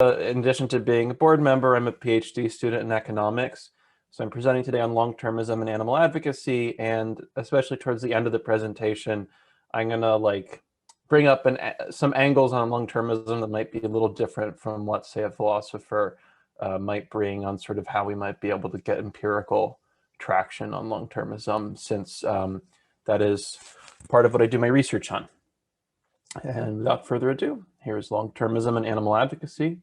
In addition to being a board member, I'm a PhD student in economics. So I'm presenting today on long-termism and animal advocacy, and especially towards the end of the presentation, I'm gonna bring up some angles on long-termism that might be a little different from what, say, a philosopher might bring on sort of how we might be able to get empirical traction on long-termism, since that is part of what I do my research on. And without further ado, here's long-termism and animal advocacy.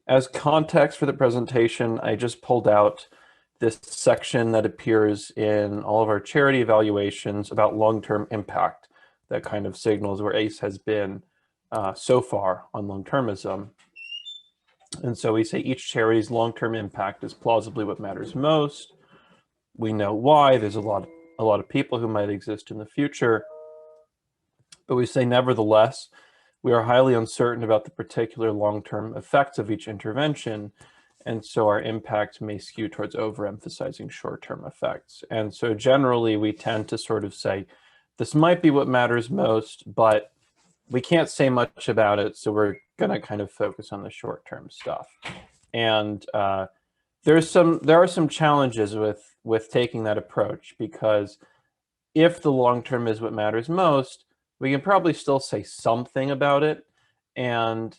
As context for the presentation, I just pulled out this section that appears in all of our charity evaluations about long-term impact that kind of signals where ACE has been so far on long-termism. And so we say each charity's long-term impact is plausibly what matters most. We know why. There's a lot of people who might exist in the future. But we say, nevertheless, we are highly uncertain about the particular long-term effects of each intervention, and so our impact may skew towards overemphasizing short-term effects. And so generally, we tend to sort of say, this might be what matters most, but we can't say much about it, so we're going to kind of focus on the short-term stuff. And there are some challenges with taking that approach, because if the long-term is what matters most, we can probably still say something about it, and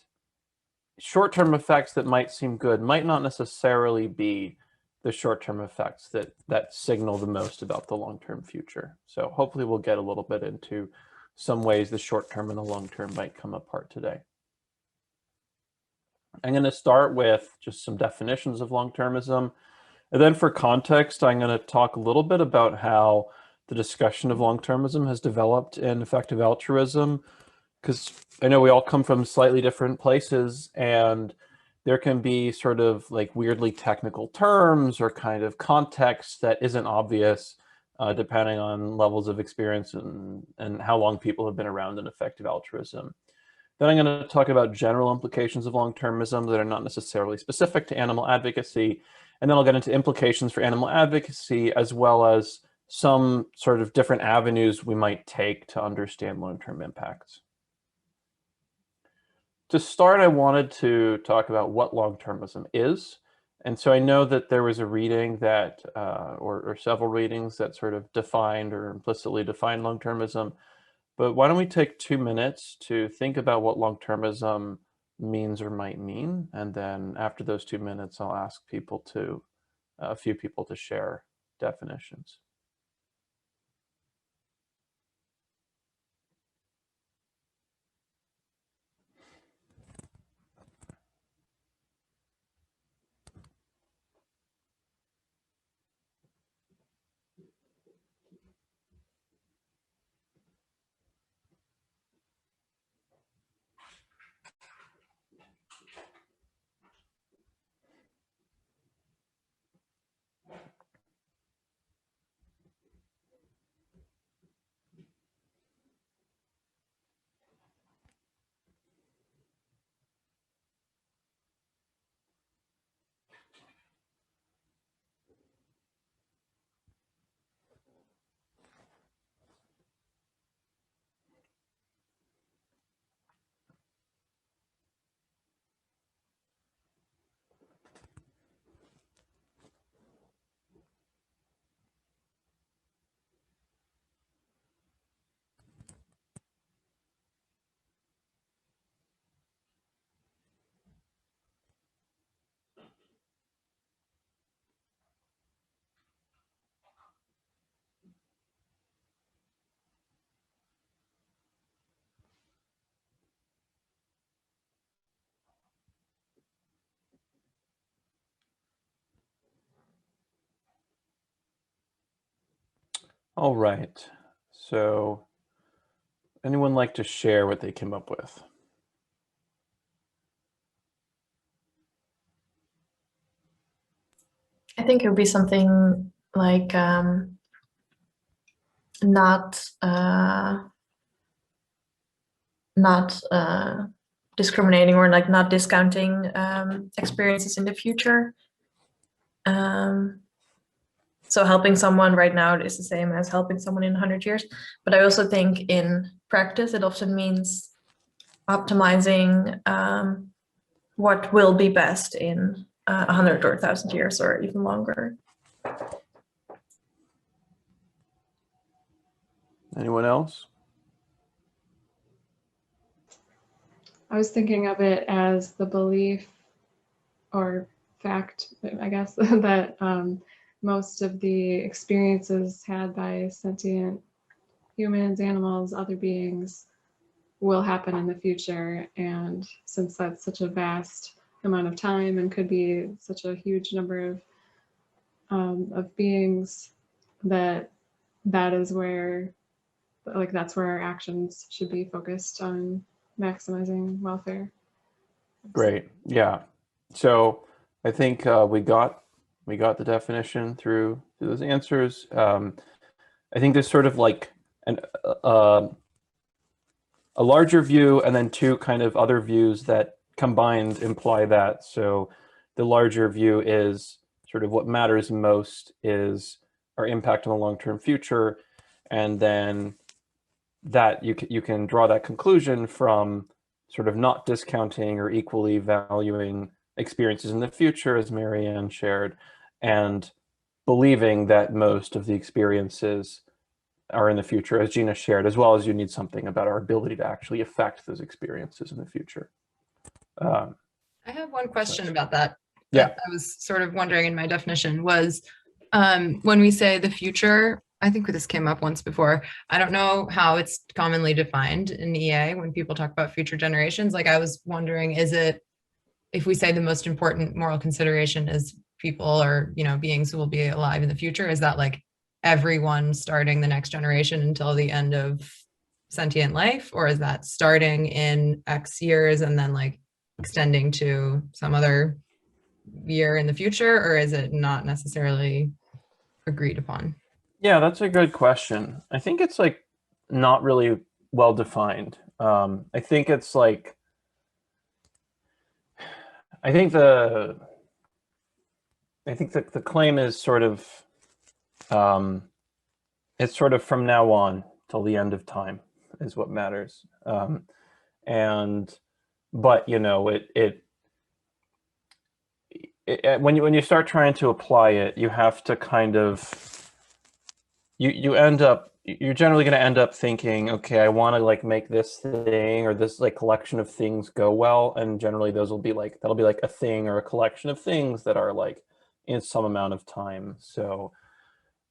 short-term effects that might seem good might not necessarily be the short-term effects that signal the most about the long-term future. So hopefully we'll get a little bit into some ways the short-term and the long-term might come apart today. I'm going to start with just some definitions of long-termism, and then for context, I'm going to talk a little bit about how the discussion of long-termism has developed in effective altruism, because I know we all come from slightly different places, and there can be sort of like weirdly technical terms or kind of context that isn't obvious depending on levels of experience and how long people have been around in effective altruism. Then I'm going to talk about general implications of long-termism that are not necessarily specific to animal advocacy, and then I'll get into implications for animal advocacy, as well as some sort of different avenues we might take to understand long-term impacts. To start, I wanted to talk about what long-termism is. And so I know that there was a reading that, or several readings that sort of defined or implicitly defined long-termism. But why don't we take 2 minutes to think about what long-termism means or might mean. And then after those 2 minutes, I'll ask a few people to share definitions. All right, so anyone like to share what they came up with? I think it would be something like not discriminating or like not discounting experiences in the future. So helping someone right now is the same as helping someone in 100 years. But I also think in practice, it often means optimizing what will be best in 100 or 1,000 years or even longer. Anyone else? I was thinking of it as the belief or fact, I guess, that most of the experiences had by sentient humans, animals, other beings will happen in the future. And since that's such a vast amount of time and could be such a huge number of beings, that is where, like, that's where our actions should be focused on maximizing welfare. Great. Yeah. So I think we got the definition through those answers. I think there's sort of like a larger view and then two kind of other views that combined imply that. So the larger view is sort of what matters most is our impact on the long-term future, and then that you can draw that conclusion from sort of not discounting or equally valuing experiences in the future, as Marianne shared, and believing that most of the experiences are in the future, as Gina shared, as well as you need something about our ability to actually affect those experiences in the future. I have one question about that. Yeah. I was sort of wondering in my definition was when we say the future, I think this came up once before. I don't know how it's commonly defined in EA when people talk about future generations. Like, I was wondering, is it, if we say the most important moral consideration is people or, you know, beings who will be alive in the future, is that like everyone starting the next generation until the end of sentient life? Or is that starting in X years and then like extending to some other year in the future? Or is it not necessarily agreed upon? Yeah, that's a good question. I think it's like not really well defined. I think it's like, I think the claim is sort of, it's sort of from now on till the end of time is what matters. But you know, when you start trying to apply it, you have to kind of, you're generally going to end up thinking, okay, I want to like make this thing or this like collection of things go well, and generally those will be like, that'll be like a thing or a collection of things that are like in some amount of time. So,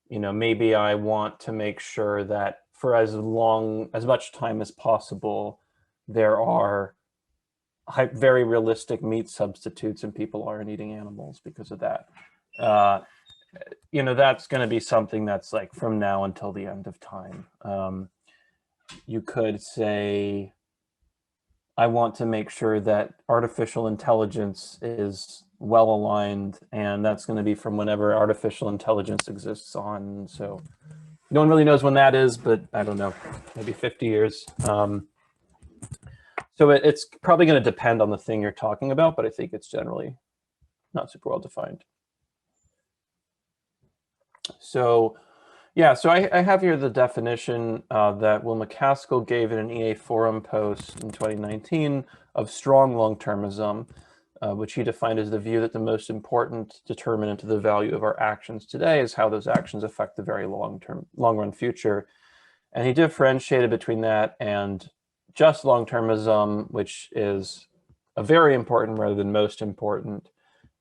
you know, maybe I want to make sure that for as much time as possible, there are very realistic meat substitutes and people aren't eating animals because of that. You know, that's going to be something that's like from now until the end of time. You could say, I want to make sure that artificial intelligence is well aligned, and that's going to be from whenever artificial intelligence exists on. So no one really knows when that is, but I don't know, maybe 50 years. So it's probably going to depend on the thing you're talking about, but I think it's generally not super well defined. So yeah, so I have here the definition that Will McCaskill gave in an EA forum post in 2019 of strong long-termism, which he defined as the view that the most important determinant of the value of our actions today is how those actions affect the very long-run future. And he differentiated between that and just long-termism, which is a very important rather than most important,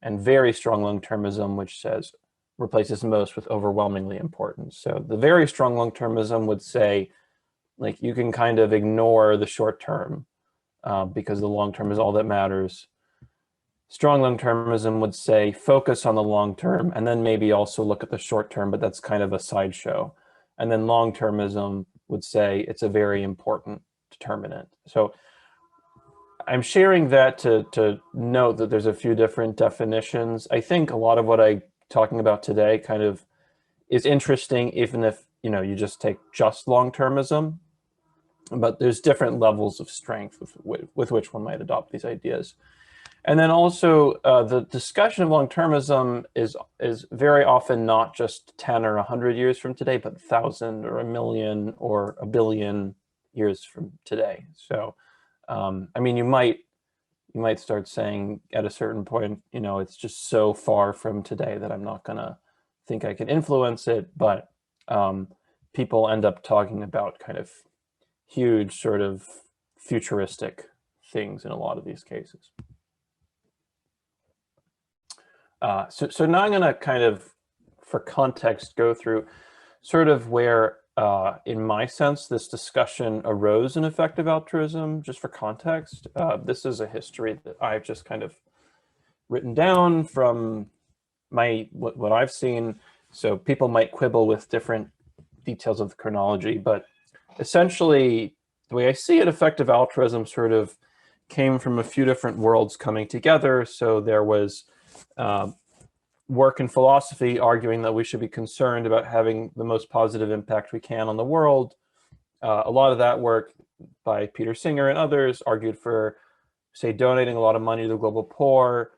and very strong long-termism, which says replaces most with overwhelmingly important. So the very strong long-termism would say, like, you can kind of ignore the short term because the long term is all that matters. Strong long-termism would say, focus on the long term and then maybe also look at the short term, but that's kind of a sideshow. And then long-termism would say it's a very important determinant. So I'm sharing that to note that there's a few different definitions. I think a lot of what I'm talking about today kind of is interesting, even if, you know, you just take just long-termism, but there's different levels of strength with which one might adopt these ideas. And then also the discussion of long-termism is very often not just 10 or 100 years from today, but 1,000 or 1,000,000 or 1 billion years from today. So I mean, you might start saying at a certain point, you know, it's just so far from today that I'm not gonna think I can influence it. But people end up talking about kind of huge sort of futuristic things in a lot of these cases. So now I'm going to kind of, for context, go through sort of where, in my sense, this discussion arose in effective altruism, just for context. This is a history that I've just kind of written down from what I've seen. So people might quibble with different details of the chronology, but essentially, the way I see it, effective altruism sort of came from a few different worlds coming together. So there was work in philosophy arguing that we should be concerned about having the most positive impact we can on the world. A lot of that work by Peter Singer and others argued for, say, donating a lot of money to the global poor,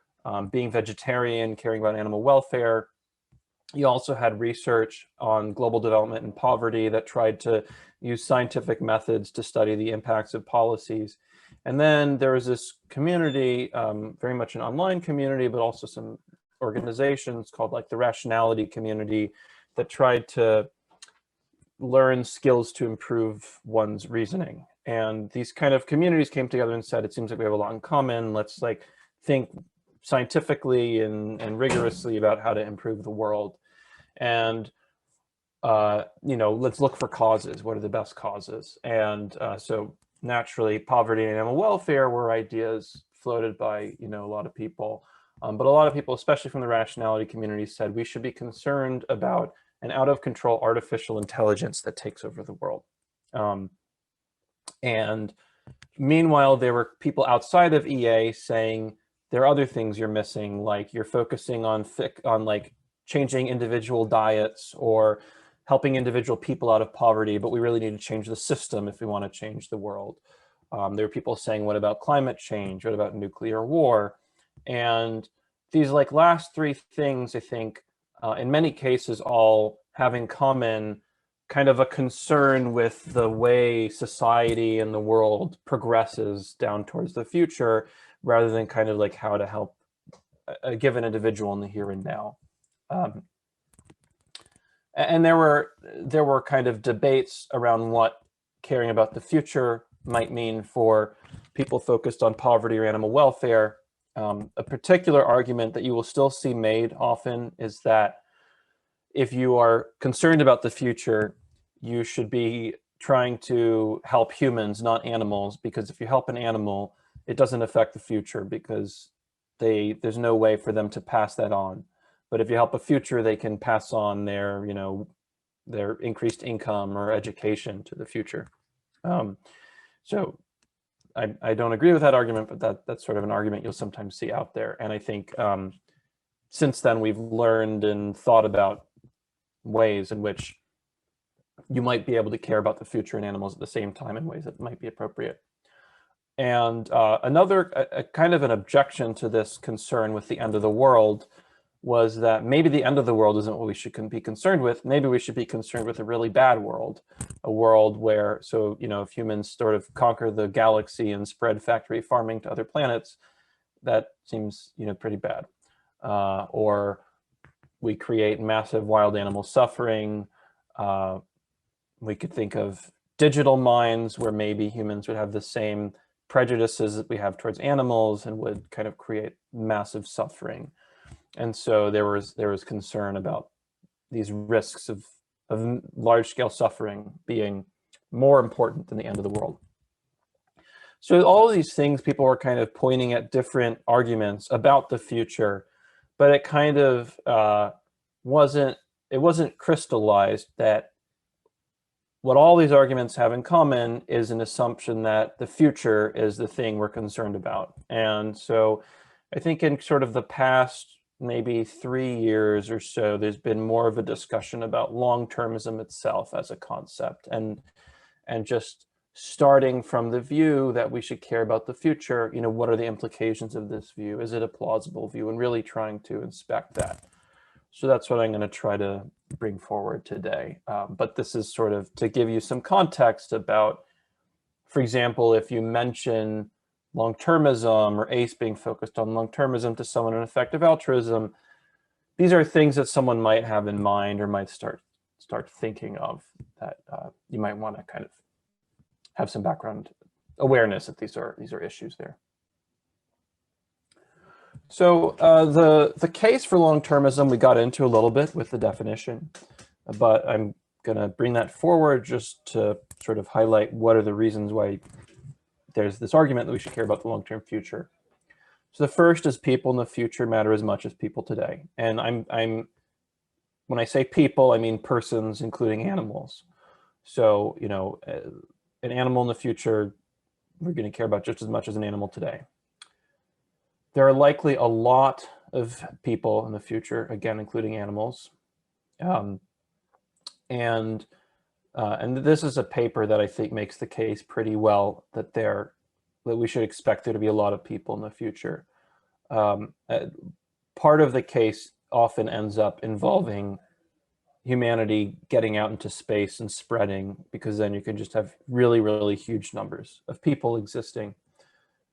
being vegetarian, caring about animal welfare. You also had research on global development and poverty that tried to use scientific methods to study the impacts of policies. And then there was this community, very much an online community, but also some organizations called like the rationality community that tried to learn skills to improve one's reasoning. And these kind of communities came together and said, it seems like we have a lot in common. Let's like think scientifically and rigorously about how to improve the world. And you know, let's look for causes. What are the best causes? And so naturally, poverty and animal welfare were ideas floated by, you know, a lot of people. But a lot of people, especially from the rationality community, said we should be concerned about an out of control artificial intelligence that takes over the world. And meanwhile, there were people outside of EA saying there are other things you're missing, like you're focusing on like changing individual diets or helping individual people out of poverty, but we really need to change the system if we want to change the world. There were people saying, what about climate change? What about nuclear war? And these like last three things, I think, in many cases, all have in common kind of a concern with the way society and the world progresses down towards the future, rather than kind of like how to help a given individual in the here and now. And there were kind of debates around what caring about the future might mean for people focused on poverty or animal welfare. A particular argument that you will still see made often is that if you are concerned about the future, you should be trying to help humans, not animals, because if you help an animal, it doesn't affect the future because there's no way for them to pass that on. But if you help a future, they can pass on their, you know, their increased income or education to the future. So I don't agree with that argument, but that's sort of an argument you'll sometimes see out there. And I think since then we've learned and thought about ways in which you might be able to care about the future and animals at the same time in ways that might be appropriate. And another kind of an objection to this concern with the end of the world was that maybe the end of the world isn't what we should be concerned with. Maybe we should be concerned with a really bad world, a world where, so, you know, if humans sort of conquer the galaxy and spread factory farming to other planets, that seems, you know, pretty bad. Or we create massive wild animal suffering. We could think of digital minds where maybe humans would have the same prejudices that we have towards animals and would kind of create massive suffering. And so there was concern about these risks of large-scale suffering being more important than the end of the world. So all of these things, people were kind of pointing at different arguments about the future, but it kind of wasn't crystallized that what all these arguments have in common is an assumption that the future is the thing we're concerned about. And so I think in sort of the past maybe 3 years or so, there's been more of a discussion about long-termism itself as a concept, and just starting from the view that we should care about the future, you know, what are the implications of this view? Is it a plausible view? And really trying to inspect that. So that's what I'm going to try to bring forward today. But this is sort of to give you some context about For example, if you mention long-termism or ACE being focused on long-termism to someone in effective altruism, these are things that someone might have in mind or might start thinking of that you might want to kind of have some background awareness that these are issues there. So the case for long-termism we got into a little bit with the definition, but I'm going to bring that forward just to sort of highlight what are the reasons why there's this argument that we should care about the long-term future. So the first is people in the future matter as much as people today. And when I say people, I mean persons, including animals. So, you know, an animal in the future, we're going to care about just as much as an animal today. There are likely a lot of people in the future, again, including animals. And this is a paper that I think makes the case pretty well that we should expect there to be a lot of people in the future. Part of the case often ends up involving humanity getting out into space and spreading, because then you can just have really, really huge numbers of people existing.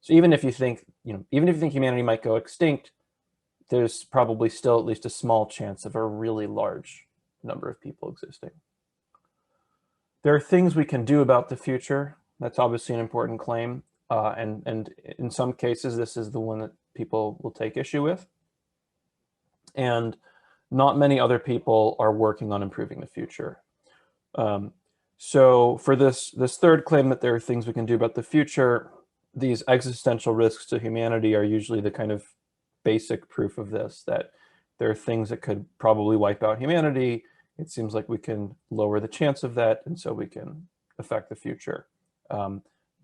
So even if you think, even if you think humanity might go extinct, there's probably still at least a small chance of a really large number of people existing. There are things we can do about the future. That's obviously an important claim. And in some cases, this is the one that people will take issue with. And not many other people are working on improving the future. So for this third claim that there are things we can do about the future, these existential risks to humanity are usually the kind of basic proof of this, that there are things that could probably wipe out humanity. It seems like we can lower the chance of that, and so we can affect the future.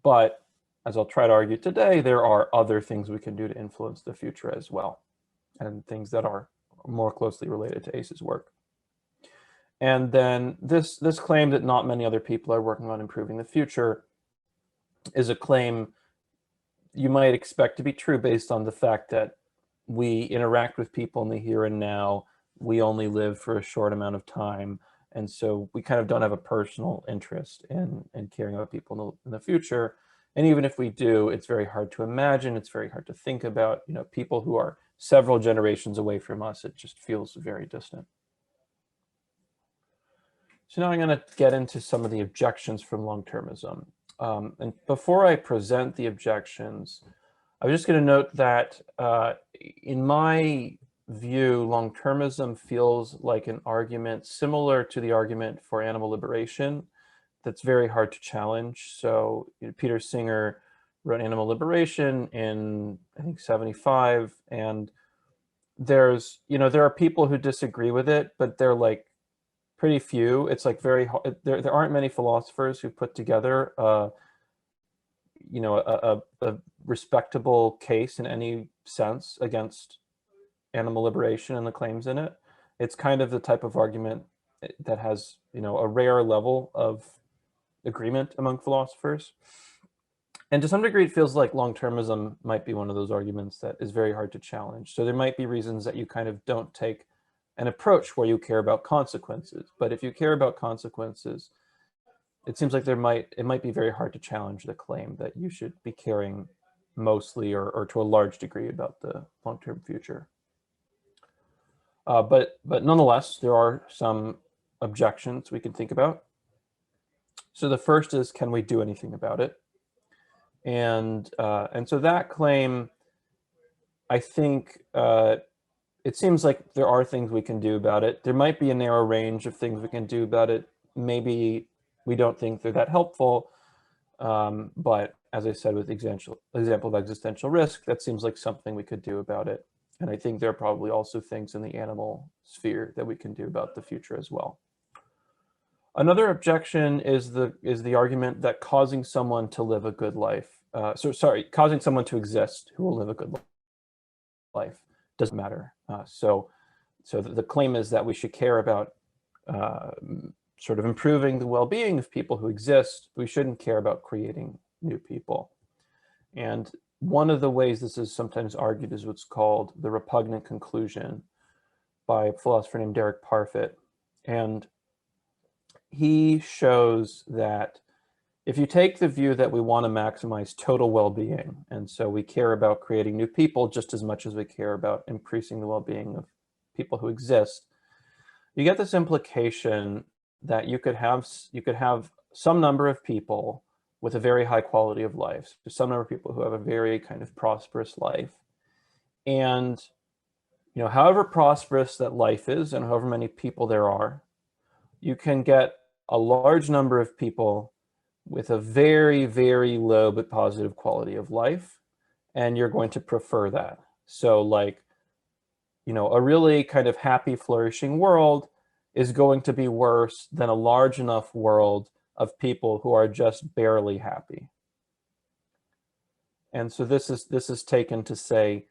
But as I'll try to argue today, there are other things we can do to influence the future as well, and things that are more closely related to ACE's work. And then this claim that not many other people are working on improving the future is a claim you might expect to be true based on the fact that we interact with people in the here and now. We only live for a short amount of time. And so we kind of don't have a personal interest in caring about people in the future. And even if we do, it's very hard to imagine. It's very hard to think about, people who are several generations away from us. It just feels very distant. So now I'm going to get into some of the objections from long-termism. And before I present the objections, I was just going to note that in my view, long-termism feels like an argument similar to the argument for animal liberation that's very hard to challenge. So Peter Singer wrote Animal Liberation in, I think, 75, and there are people who disagree with it, but they're like pretty few. It's like very hard. There aren't many philosophers who put together a respectable case in any sense against animal liberation and the claims in it. It's kind of the type of argument that has, a rare level of agreement among philosophers. And to some degree, it feels like long-termism might be one of those arguments that is very hard to challenge. So there might be reasons that you kind of don't take an approach where you care about consequences. But if you care about consequences, it seems like it might be very hard to challenge the claim that you should be caring mostly or to a large degree about the long-term future. But nonetheless, there are some objections we can think about. So the first is, can we do anything about it? And so that claim, I think it seems like there are things we can do about it. There might be a narrow range of things we can do about it. Maybe we don't think they're that helpful. But as I said, with the example of existential risk, that seems like something we could do about it. And I think there are probably also things in the animal sphere that we can do about the future as well. Another objection is the argument that causing someone to live a good life, causing someone to exist who will live a good life doesn't matter. So the claim is that we should care about sort of improving the well-being of people who exist. We shouldn't care about creating new people. And one of the ways this is sometimes argued is what's called the repugnant conclusion by a philosopher named Derek Parfit. And he shows that if you take the view that we want to maximize total well-being, and so we care about creating new people just as much as we care about increasing the well-being of people who exist, you get this implication that you could have some number of people with a very high quality of life, so some number of people who have a very kind of prosperous life. And however prosperous that life is and however many people there are, you can get a large number of people with a very, very low but positive quality of life, and you're going to prefer that. So like, a really kind of happy, flourishing world is going to be worse than a large enough world of people who are just barely happy. And so this is taken to say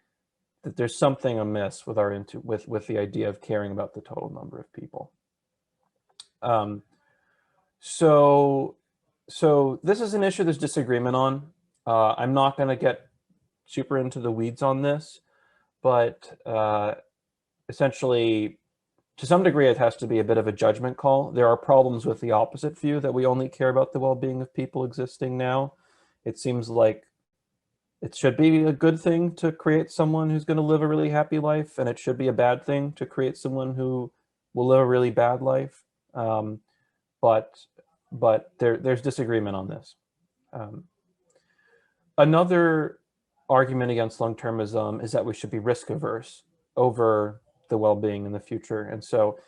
that there's something amiss with with the idea of caring about the total number of people. So this is an issue there's disagreement on. I'm not going to get super into the weeds on this, but essentially, to some degree, it has to be a bit of a judgment call. There are problems with the opposite view, that we only care about the well-being of people existing now. It seems like it should be a good thing to create someone who's going to live a really happy life, and it should be a bad thing to create someone who will live a really bad life. But there's disagreement on this. Another argument against long-termism is that we should be risk averse over the well-being in the future. And so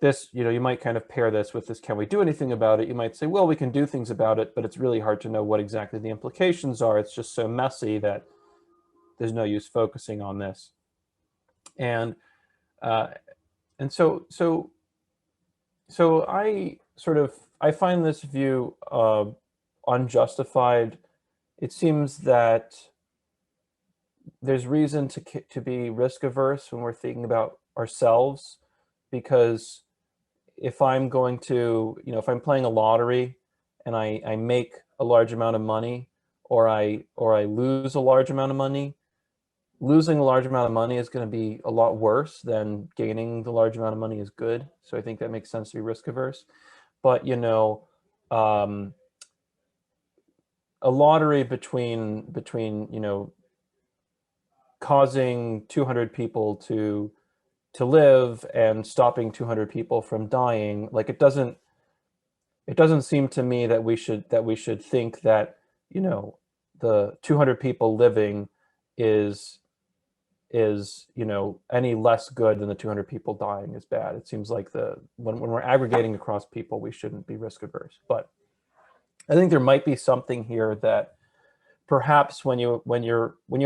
this, you might kind of pair this with this, can we do anything about it? You might say, well, we can do things about it, but it's really hard to know what exactly the implications are. It's just so messy that there's no use focusing on this. And so I find this view unjustified. It seems that there's reason to be risk averse when we're thinking about ourselves, because if I'm going to, if I'm playing a lottery and I make a large amount of money, or I lose a large amount of money, losing a large amount of money is going to be a lot worse than gaining the large amount of money is good. So I think that makes sense to be risk averse. But a lottery between causing 200 people to live and stopping 200 people from dying, like it doesn't seem to me that we should think that the 200 people living is any less good than the 200 people dying is bad. It seems like when we're aggregating across people, we shouldn't be risk averse. But I think there might be something here that perhaps when you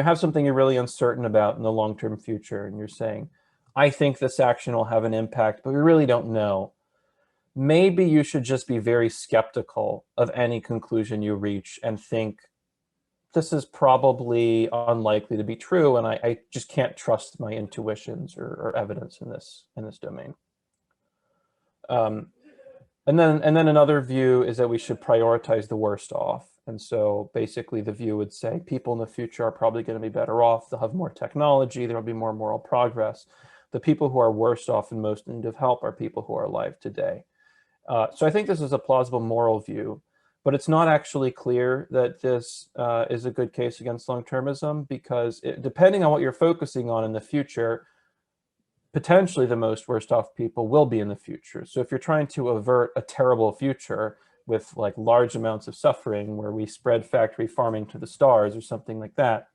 have something you're really uncertain about in the long-term future, and you're saying, I think this action will have an impact, but we really don't know, maybe you should just be very skeptical of any conclusion you reach and think, this is probably unlikely to be true, and I just can't trust my intuitions or evidence in this domain. And then another view is that we should prioritize the worst off. And so basically the view would say people in the future are probably going to be better off. They'll have more technology. There will be more moral progress. The people who are worst off and most in need of help are people who are alive today. So I think this is a plausible moral view, but it's not actually clear that this is a good case against long-termism, because depending on what you're focusing on in the future, potentially the most worst off people will be in the future. So if you're trying to avert a terrible future with like large amounts of suffering where we spread factory farming to the stars or something like that,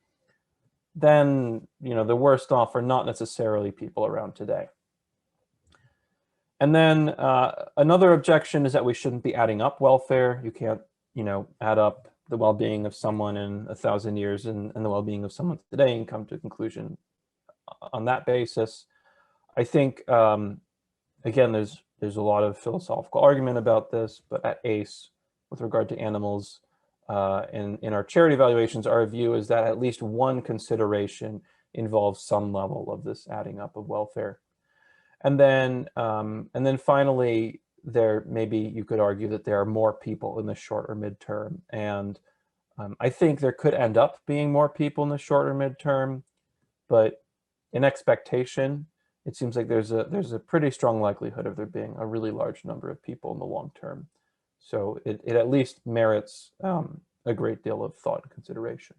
then the worst off are not necessarily people around today. And then another objection is that we shouldn't be adding up welfare. You can't add up the well-being of someone in 1,000 years and the well-being of someone today and come to a conclusion on that basis. I think, again, there's a lot of philosophical argument about this, but at ACE, with regard to animals, in our charity evaluations, our view is that at least one consideration involves some level of this adding up of welfare. And then finally, maybe you could argue that there are more people in the short or midterm, and I think there could end up being more people in the short or midterm, but in expectation, it seems like there's a pretty strong likelihood of there being a really large number of people in the long term. So it at least merits a great deal of thought and consideration.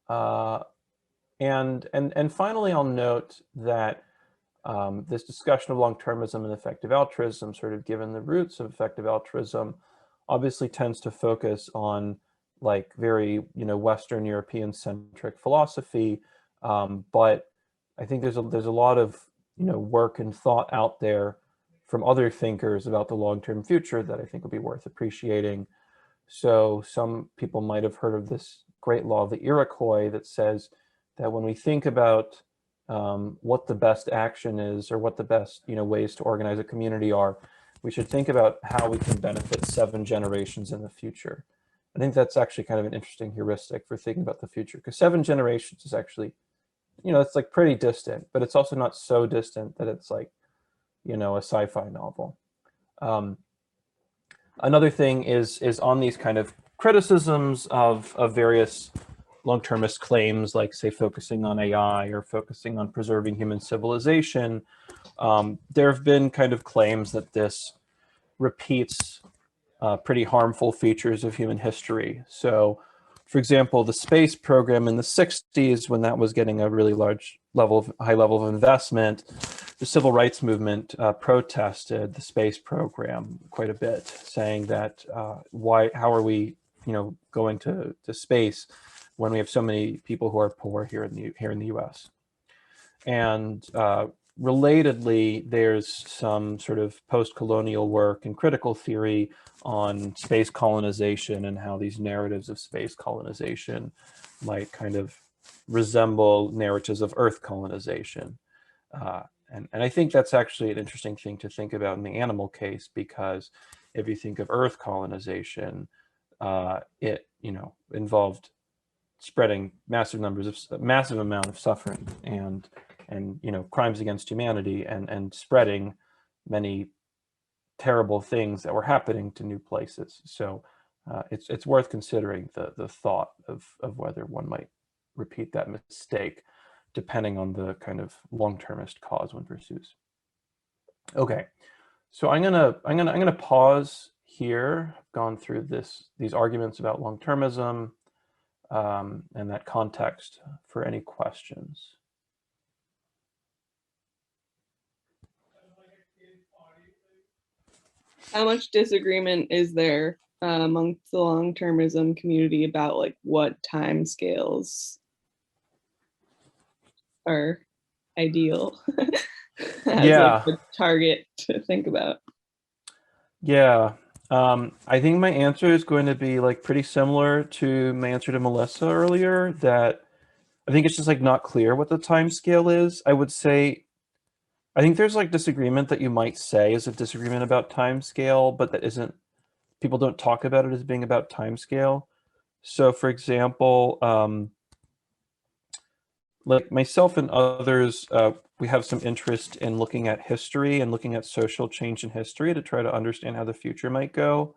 And finally, I'll note that this discussion of long-termism and effective altruism, sort of given the roots of effective altruism, obviously tends to focus on like very, Western European centric philosophy. But I think there's a lot of, work and thought out there from other thinkers about the long-term future that I think would be worth appreciating. So some people might have heard of this great law of the Iroquois that says that when we think about what the best action is, or what the best ways to organize a community are, we should think about how we can benefit 7 generations in the future. I think that's actually kind of an interesting heuristic for thinking about the future, because 7 generations is actually, it's like pretty distant, but it's also not so distant that it's like, a sci-fi novel. Another thing is on these kind of criticisms of various long-termist claims, like say focusing on AI or focusing on preserving human civilization. There have been kind of claims that this repeats pretty harmful features of human history. So, for example, the space program in the 60s, when that was getting a really high level of investment, the civil rights movement protested the space program quite a bit, saying that how are we, going to space when we have so many people who are poor here in the U.S. And relatedly, there's some sort of post-colonial work and critical theory on space colonization and how these narratives of space colonization might kind of resemble narratives of Earth colonization. And I think that's actually an interesting thing to think about in the animal case, because if you think of Earth colonization, it involved spreading massive amount of suffering and crimes against humanity, and spreading many terrible things that were happening to new places. So it's worth considering the thought of whether one might repeat that mistake, depending on the kind of long-termist cause one pursues. Okay, so I'm gonna pause here. I've gone through these arguments about long-termism and that context for any questions. How much disagreement is there amongst the long-termism community about like what time scales are ideal as Yeah. like a target to think about? Yeah, I think my answer is going to be like pretty similar to my answer to Melissa earlier, that I think it's just like not clear what the time scale is. I would say, I think there's like disagreement that you might say is a disagreement about time scale, but that isn't, people don't talk about it as being about time scale. So for example, like myself and others, we have some interest in looking at history and looking at social change in history to try to understand how the future might go.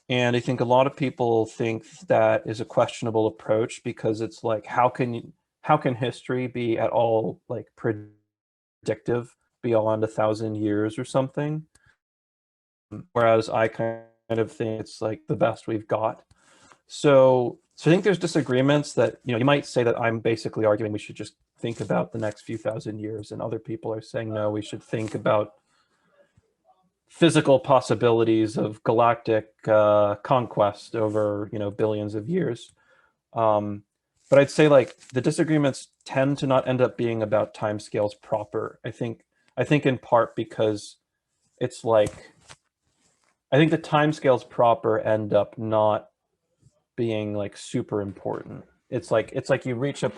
And I think a lot of people think that is a questionable approach, because it's like, how can history be at all like predictive beyond 1,000 years or something? Whereas I kind of think it's like the best we've got. So I think there's disagreements that, you might say that I'm basically arguing we should just think about the next few thousand years, and other people are saying, no, we should think about physical possibilities of galactic conquest over, billions of years. But I'd say like the disagreements tend to not end up being about timescales proper. I think in part because it's like, I think the timescales proper end up not being like super important. It's like you reach a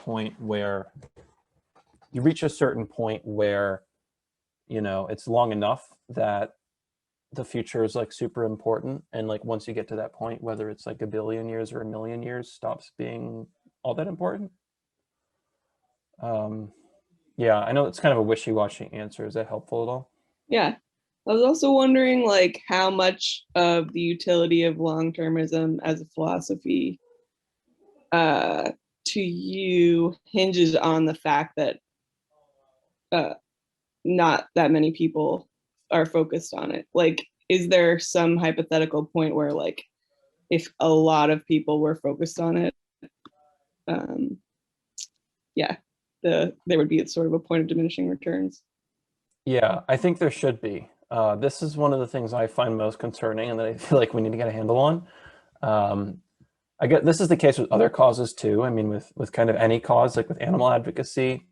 certain point where, it's long enough that the future is like super important. And like, once you get to that point, whether it's like 1 billion years or 1 million years, stops being all that important. Yeah, I know it's kind of a wishy-washy answer. Is that helpful at all? Yeah. I was also wondering like how much of the utility of long-termism as a philosophy to you hinges on the fact that not that many people are focused on it. Like is there some hypothetical point where like if a lot of people were focused on it, yeah, there would be sort of a point of diminishing returns? Yeah, I think there should be. This is one of the things I find most concerning and that I feel like we need to get a handle on. I get this is the case with other causes too. I mean, with kind of any cause, like with animal advocacy,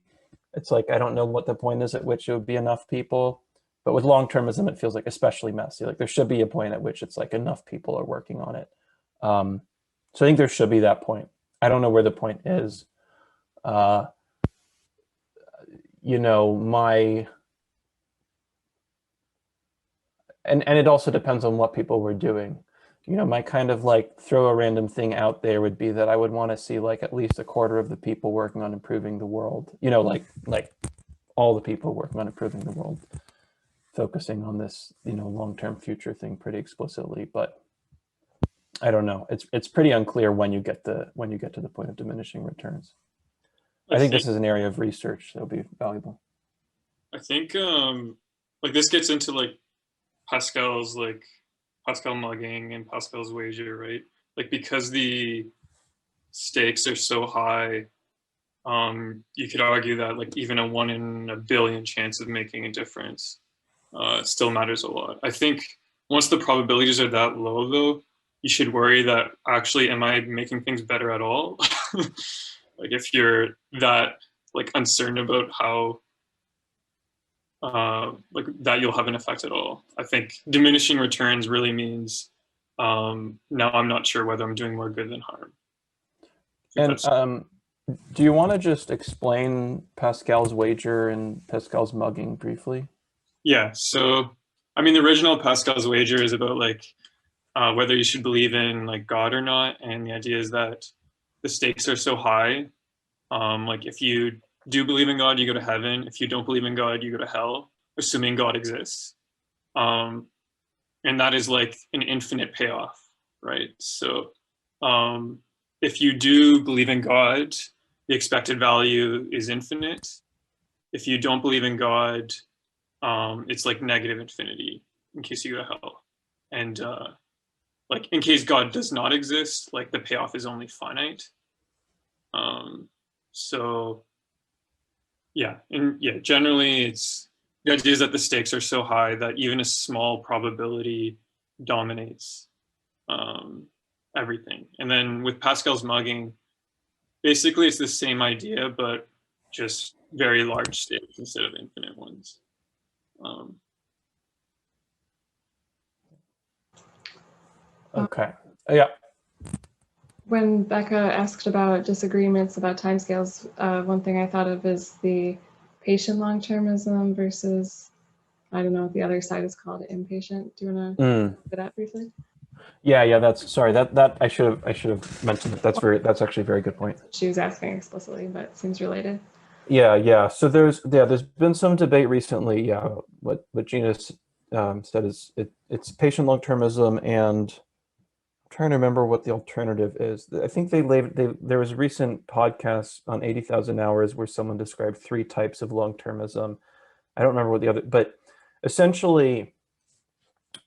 it's like I don't know what the point is at which it would be enough people. But with long-termism, it feels like especially messy. Like there should be a point at which it's like enough people are working on it. So I think there should be that point. I don't know where the point is. You know, and it also depends on what people were doing. You know, my kind of like throw a random thing out there would be that I would want to see like at least a quarter of the people working on improving the world. You know, like all the people working on improving the world, focusing on this, you know, long-term future thing pretty explicitly. But I don't know. It's pretty unclear when you get to the point of diminishing returns. I think this is an area of research that'll be valuable. I think like this gets into like Pascal's like Pascal mugging and Pascal's wager, right? Like because the stakes are so high, you could argue that like even a 1 in a billion chance of making a difference still matters a lot. I think once the probabilities are that low though, you should worry that actually, am I making things better at all? Like if you're that like uncertain about how like that you'll have an effect at all. I think diminishing returns really means now I'm not sure whether I'm doing more good than harm. And do you want to just explain Pascal's wager and Pascal's mugging briefly? Yeah, so I mean the original Pascal's wager is about like whether you should believe in like God or not, and the idea is that the stakes are so high. Like if you do believe in God, you go to heaven. If you don't believe in God, you go to hell, assuming God exists. And that is like an infinite payoff, right? So if you do believe in God, the expected value is infinite. If you don't believe in God, it's like negative infinity in case you go to hell. And like in case God does not exist, like the payoff is only finite. So yeah, and yeah, generally it's the idea is that the stakes are so high that even a small probability dominates everything. And then with Pascal's mugging, basically it's the same idea, but just very large stakes instead of infinite ones. Okay. Yeah. When Becca asked about disagreements about timescales, one thing I thought of is the patient long-termism versus, I don't know what the other side is called, inpatient. Do you want to go over that briefly? Yeah. That's sorry. That I should have mentioned that. That's actually a very good point. She was asking explicitly, but it seems related. Yeah. So there's been some debate recently. Yeah. What Gina said is it's patient long-termism, and I'm trying to remember what the alternative is. I think there was a recent podcast on 80,000 hours where someone described 3 types of long-termism. I don't remember what the other, but essentially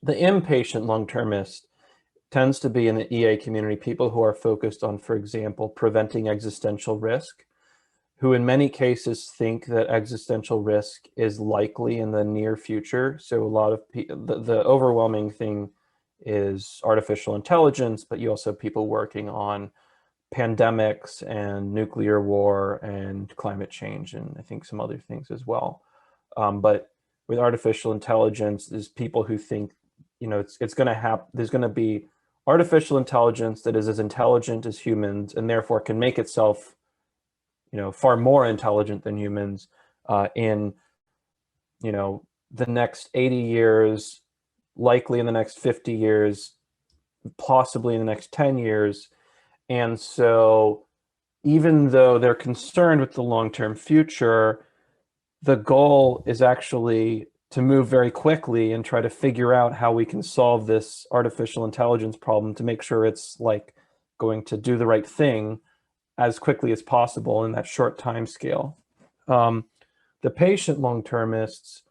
the inpatient long-termist tends to be in the EA community, people who are focused on, for example, preventing existential risk, who in many cases think that existential risk is likely in the near future. So a lot of the overwhelming thing is artificial intelligence, but you also have people working on pandemics and nuclear war and climate change, and I think some other things as well. But with artificial intelligence, there's people who think, you know, it's going to happen. There's going to be artificial intelligence that is as intelligent as humans and therefore can make itself, you know, far more intelligent than humans in, you know, the next 80 years, likely in the next 50 years, possibly in the next 10 years. And so even though they're concerned with the long-term future, the goal is actually to move very quickly and try to figure out how we can solve this artificial intelligence problem to make sure it's like going to do the right thing as quickly as possible in that short time scale. The patient long-termists,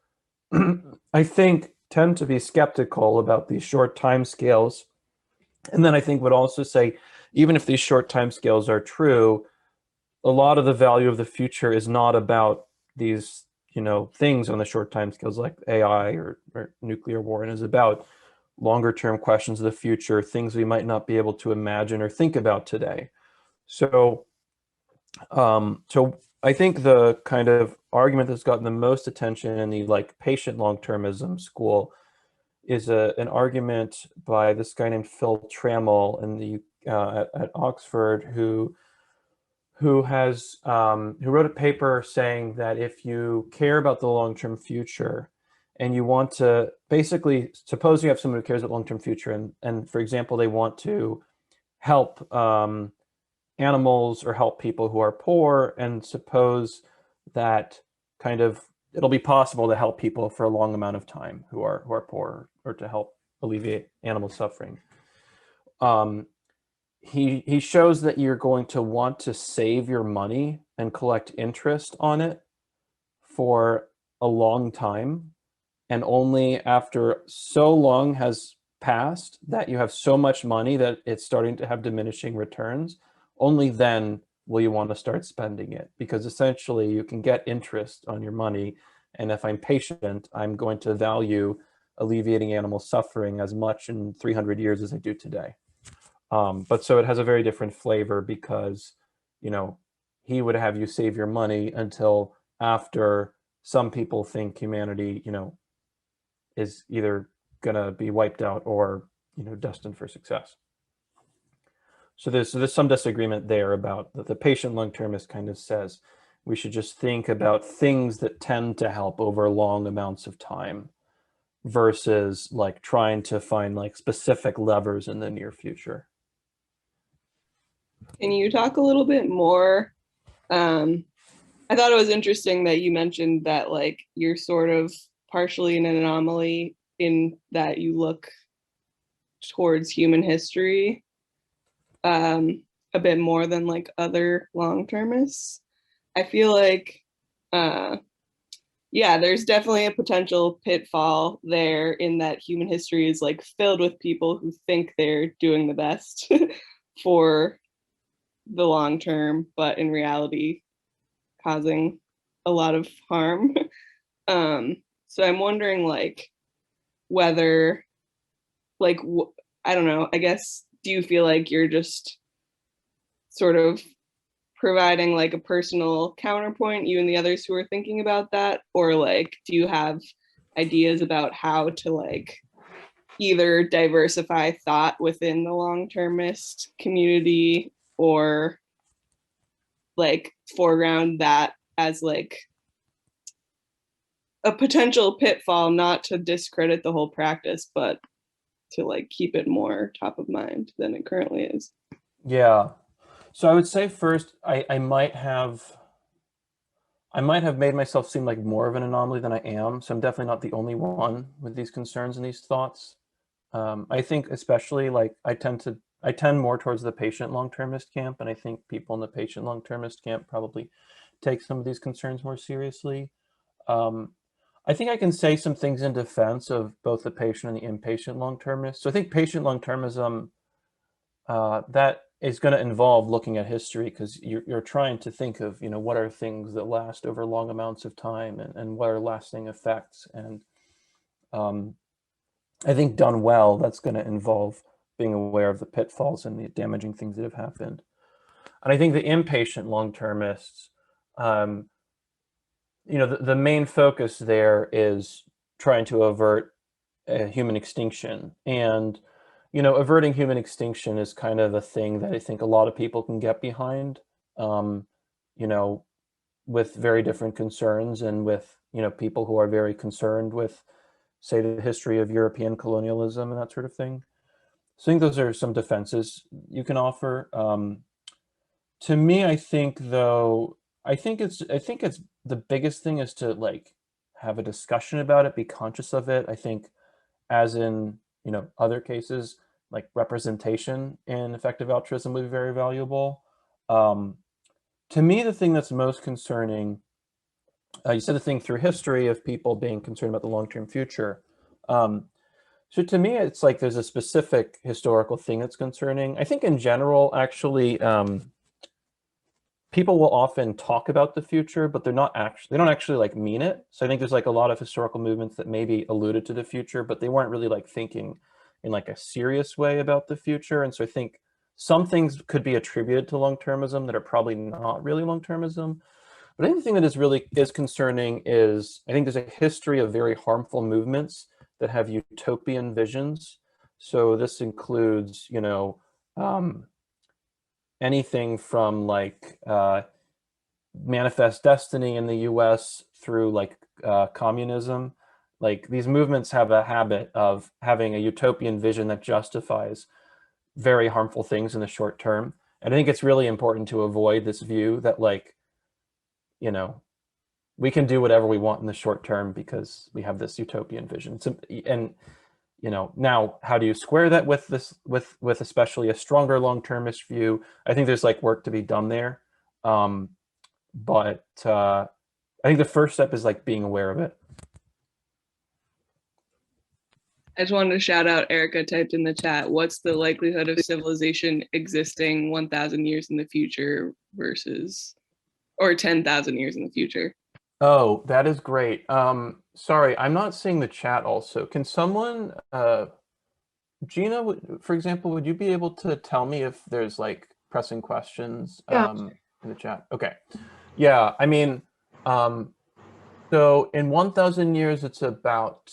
I think, tend to be skeptical about these short time scales. And then I think would also say, even if these short time scales are true, a lot of the value of the future is not about these, things on the short time scales like AI or nuclear war, and is about longer term questions of the future, things we might not be able to imagine or think about today. So, so I think the kind of argument that's gotten the most attention in the patient long-termism school is an argument by this guy named Phil Trammell in the at Oxford, who wrote a paper saying that if you care about the long-term future and you want to basically, suppose you have someone who cares about long-term future and for example, they want to help animals or help people who are poor, and suppose that it'll be possible to help people for a long amount of time who are poor, or to help alleviate animal suffering. He shows that you're going to want to save your money and collect interest on it for a long time, and only after so long has passed that you have so much money that it's starting to have diminishing returns, only then will you want to start spending it, because essentially you can get interest on your money, and if I'm patient, I'm going to value alleviating animal suffering as much in 300 years as I do today. But so it has a very different flavor, because, he would have you save your money until after some people think humanity, is either going to be wiped out or, destined for success. So there's some disagreement there about the patient long-termist kind of says we should just think about things that tend to help over long amounts of time, versus trying to find specific levers in the near future. Can you talk a little bit more? I thought it was interesting that you mentioned that you're sort of partially an anomaly in that you look towards human history a bit more than other long-termists. I feel there's definitely a potential pitfall there, in that human history is filled with people who think they're doing the best for the long term, but in reality causing a lot of harm. So I'm wondering whether I don't know, I guess, do you feel you're just sort of providing a personal counterpoint, you and the others who are thinking about that, or do you have ideas about how to either diversify thought within the long-termist community, or foreground that as a potential pitfall, not to discredit the whole practice, but to keep it more top of mind than it currently is? Yeah. So I would say first, I might have made myself seem like more of an anomaly than I am. So I'm definitely not the only one with these concerns and these thoughts. I think especially I tend more towards the patient long-termist camp, and I think people in the patient long-termist camp probably take some of these concerns more seriously. I think I can say some things in defense of both the patient and the inpatient long-termist. So I think patient long-termism, that is going to involve looking at history, because you're trying to think of, what are things that last over long amounts of time, and what are lasting effects. And I think done well, that's going to involve being aware of the pitfalls and the damaging things that have happened. And I think the inpatient long-termists, the main focus there is trying to avert human extinction. And, averting human extinction is kind of a thing that I think a lot of people can get behind, with very different concerns, and with, people who are very concerned with, say, the history of European colonialism and that sort of thing. So I think those are some defenses you can offer. To me, I think though, I think it's the biggest thing is to have a discussion about it, be conscious of it. I think, as in other cases, representation in effective altruism would be very valuable. To me, the thing that's most concerning, you said the thing through history of people being concerned about the long-term future. So to me, it's like there's a specific historical thing that's concerning. I think in general, actually, people will often talk about the future, but they don't actually like mean it. So I think there's like a lot of historical movements that maybe alluded to the future, but they weren't really like thinking in like a serious way about the future. And so I think some things could be attributed to long-termism that are probably not really long-termism. But I think the thing that is concerning is I think there's a history of very harmful movements that have utopian visions. So this includes, you know, anything from like Manifest Destiny in the US through like communism. Like these movements have a habit of having a utopian vision that justifies very harmful things in the short term. And I think it's really important to avoid this view that like, you know, we can do whatever we want in the short term because we have this utopian vision. So, and you know, now how do you square that with this, with especially a stronger long-termist view? I think there's like work to be done there. But I think the first step is like being aware of it. I just wanted to shout out, Erica typed in the chat, what's the likelihood of civilization existing 1,000 years in the future versus, or 10,000 years in the future? Oh, that is great. Sorry, I'm not seeing the chat also. Can someone, Gina, for example, would you be able to tell me if there's like pressing questions in the chat? Okay. Yeah, I mean, so in 1,000 years, it's about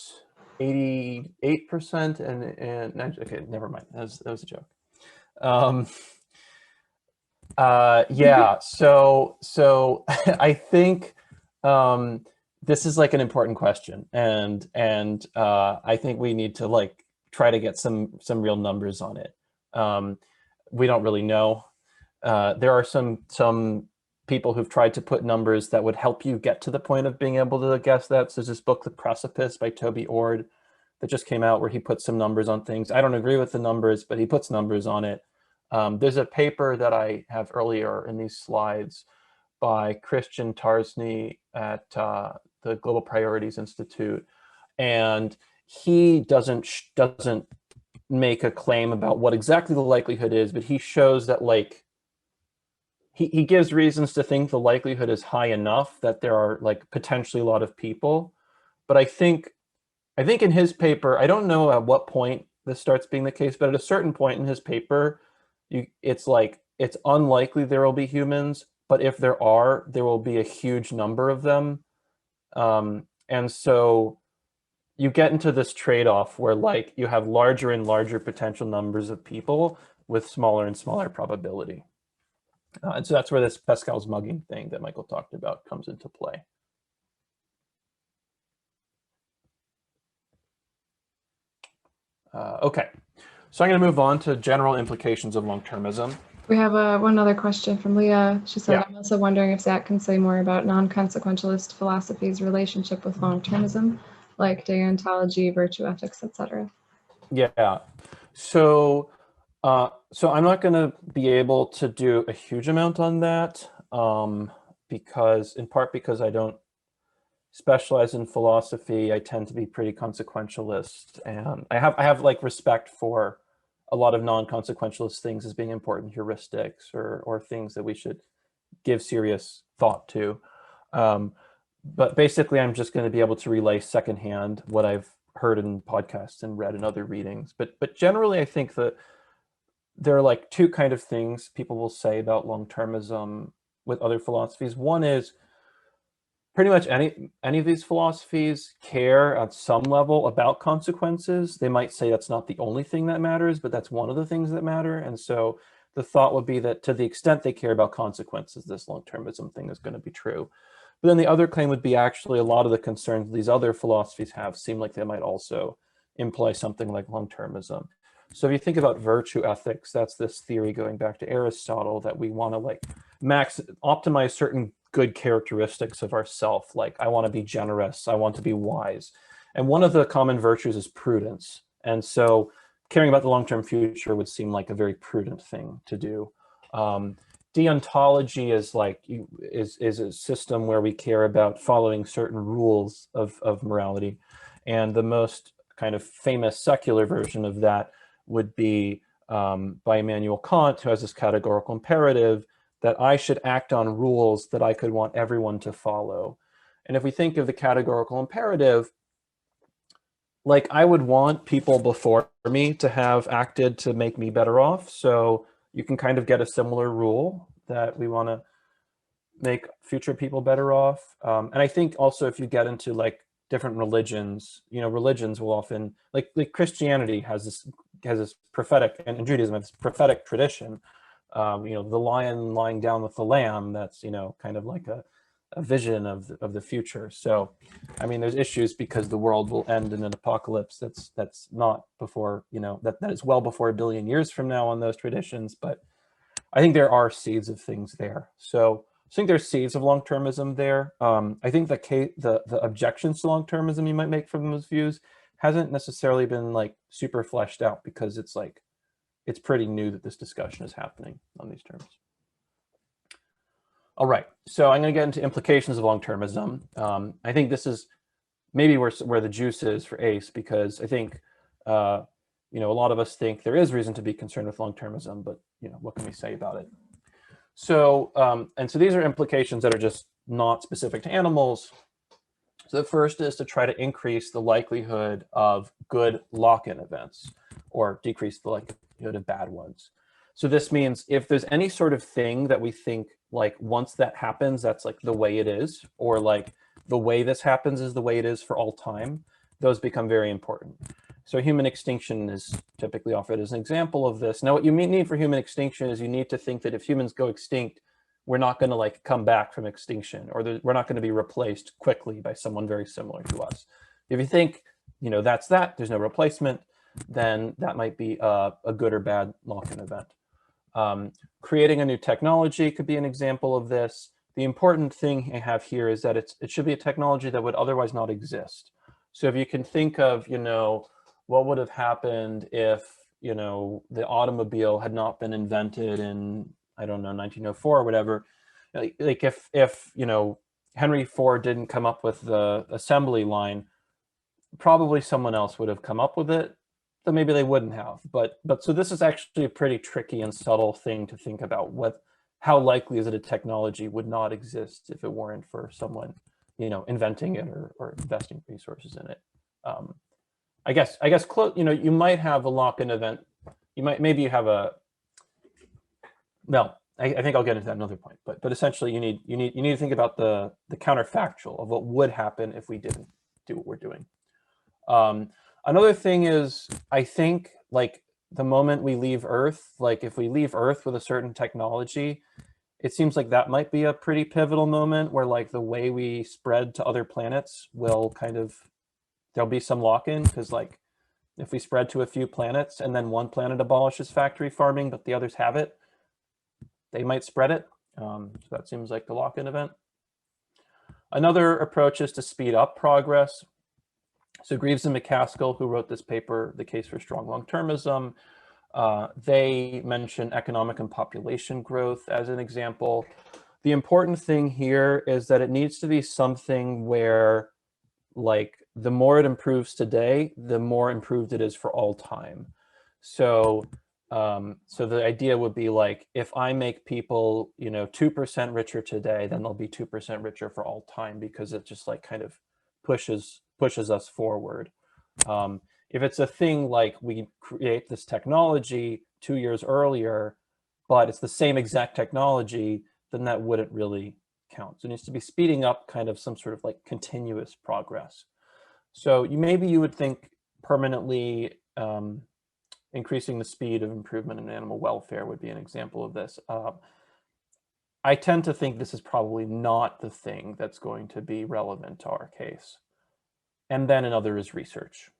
88% and okay, never mind. That was a joke. Yeah, so I think this is like an important question, and I think we need to like try to get some real numbers on it. We don't really know. There are some people who've tried to put numbers that would help you get to the point of being able to guess that. So there's this book, The Precipice by Toby Ord, that just came out where he puts some numbers on things. I don't agree with the numbers, but he puts numbers on it. There's a paper that I have earlier in these slides by Christian Tarsny at the Global Priorities Institute. And he doesn't make a claim about what exactly the likelihood is, but he shows that like, he gives reasons to think the likelihood is high enough that there are like potentially a lot of people. But I think in his paper, I don't know at what point this starts being the case, but at a certain point in his paper, it's like, it's unlikely there will be humans, but if there are, there will be a huge number of them. And so you get into this trade-off where like you have larger and larger potential numbers of people with smaller and smaller probability. And so that's where this Pascal's mugging thing that Michael talked about comes into play. Okay, so I'm going to move on to general implications of long-termism. We have one other question from Leah. She said, Yeah. I'm also wondering if Zach can say more about non-consequentialist philosophy's relationship with long-termism, like deontology, virtue ethics, etc. Yeah, so I'm not going to be able to do a huge amount on that because I don't specialize in philosophy. I tend to be pretty consequentialist, and I have like respect for a lot of non-consequentialist things as being important heuristics or things that we should give serious thought to. But basically, I'm just going to be able to relay secondhand what I've heard in podcasts and read in other readings. But generally, I think that there are like two kind of things people will say about long-termism with other philosophies. One is pretty much any of these philosophies care at some level about consequences. They might say that's not the only thing that matters, but that's one of the things that matter. And so the thought would be that to the extent they care about consequences, this long-termism thing is going to be true. But then the other claim would be actually a lot of the concerns these other philosophies have seem like they might also imply something like long-termism. So if you think about virtue ethics, that's this theory going back to Aristotle that we want to like optimize certain good characteristics of ourself. Like I want to be generous, I want to be wise. And one of the common virtues is prudence. And so caring about the long-term future would seem like a very prudent thing to do. Deontology is like is a system where we care about following certain rules of morality. And the most kind of famous secular version of that would be by Immanuel Kant, who has this categorical imperative that I should act on rules that I could want everyone to follow. And if we think of the categorical imperative, like I would want people before me to have acted to make me better off. So you can kind of get a similar rule that we want to make future people better off. And I think also if you get into like different religions, you know, religions will often, like Christianity has this prophetic, and Judaism has this prophetic tradition. You know, the lion lying down with the lamb, that's, you know, kind of like a vision of the future. So, I mean, there's issues because the world will end in an apocalypse that's not before, you know, that is well before 1 billion years from now on those traditions. But I think there are seeds of things there. So I think there's seeds of long-termism there. I think the objections to long-termism you might make from those views hasn't necessarily been like super fleshed out because it's like, it's pretty new that this discussion is happening on these terms. All right, so I'm going to get into implications of long-termism. I think this is maybe where the juice is for ACE, because I think, you know, a lot of us think there is reason to be concerned with long-termism, but, you know, what can we say about it? So, and so these are implications that are just not specific to animals. So the first is to try to increase the likelihood of good lock-in events or decrease the likelihood of bad ones. So this means if there's any sort of thing that we think like once that happens, that's like the way it is, or like the way this happens is the way it is for all time, those become very important. So human extinction is typically offered as an example of this. Now, what you need for human extinction is you need to think that if humans go extinct, we're not going to like come back from extinction, or we're not going to be replaced quickly by someone very similar to us. If you think, you know, there's no replacement, then that might be a good or bad lock-in event. Creating a new technology could be an example of this. The important thing I have here is that it should be a technology that would otherwise not exist. So if you can think of, you know, what would have happened if, you know, the automobile had not been invented in, I don't know, 1904 or whatever, like if you know, Henry Ford didn't come up with the assembly line, probably someone else would have come up with it. So maybe they wouldn't have, but so this is actually a pretty tricky and subtle thing to think about. How likely is it a technology would not exist if it weren't for someone, you know, inventing it or investing resources in it? I guess you know, you might have a lock-in event. Maybe you have a, well, I think I'll get into that another point, but essentially you need to think about the counterfactual of what would happen if we didn't do what we're doing. Another thing is, I think like the moment we leave Earth, like if we leave Earth with a certain technology, it seems like that might be a pretty pivotal moment where like the way we spread to other planets will kind of, there'll be some lock-in, because like if we spread to a few planets and then one planet abolishes factory farming, but the others have it, they might spread it. So that seems like the lock-in event. Another approach is to speed up progress. So Greaves and McCaskill, who wrote this paper, The Case for Strong Long-termism, they mention economic and population growth as an example. The important thing here is that it needs to be something where, like, the more it improves today, the more improved it is for all time. So, so the idea would be like, if I make people, you know, 2% richer today, then they'll be 2% richer for all time, because it just like kind of pushes us forward. If it's a thing like we create this technology 2 years earlier, but it's the same exact technology, then that wouldn't really count. So it needs to be speeding up kind of some sort of like continuous progress. So maybe you would think permanently increasing the speed of improvement in animal welfare would be an example of this. I tend to think this is probably not the thing that's going to be relevant to our case. And then another is research.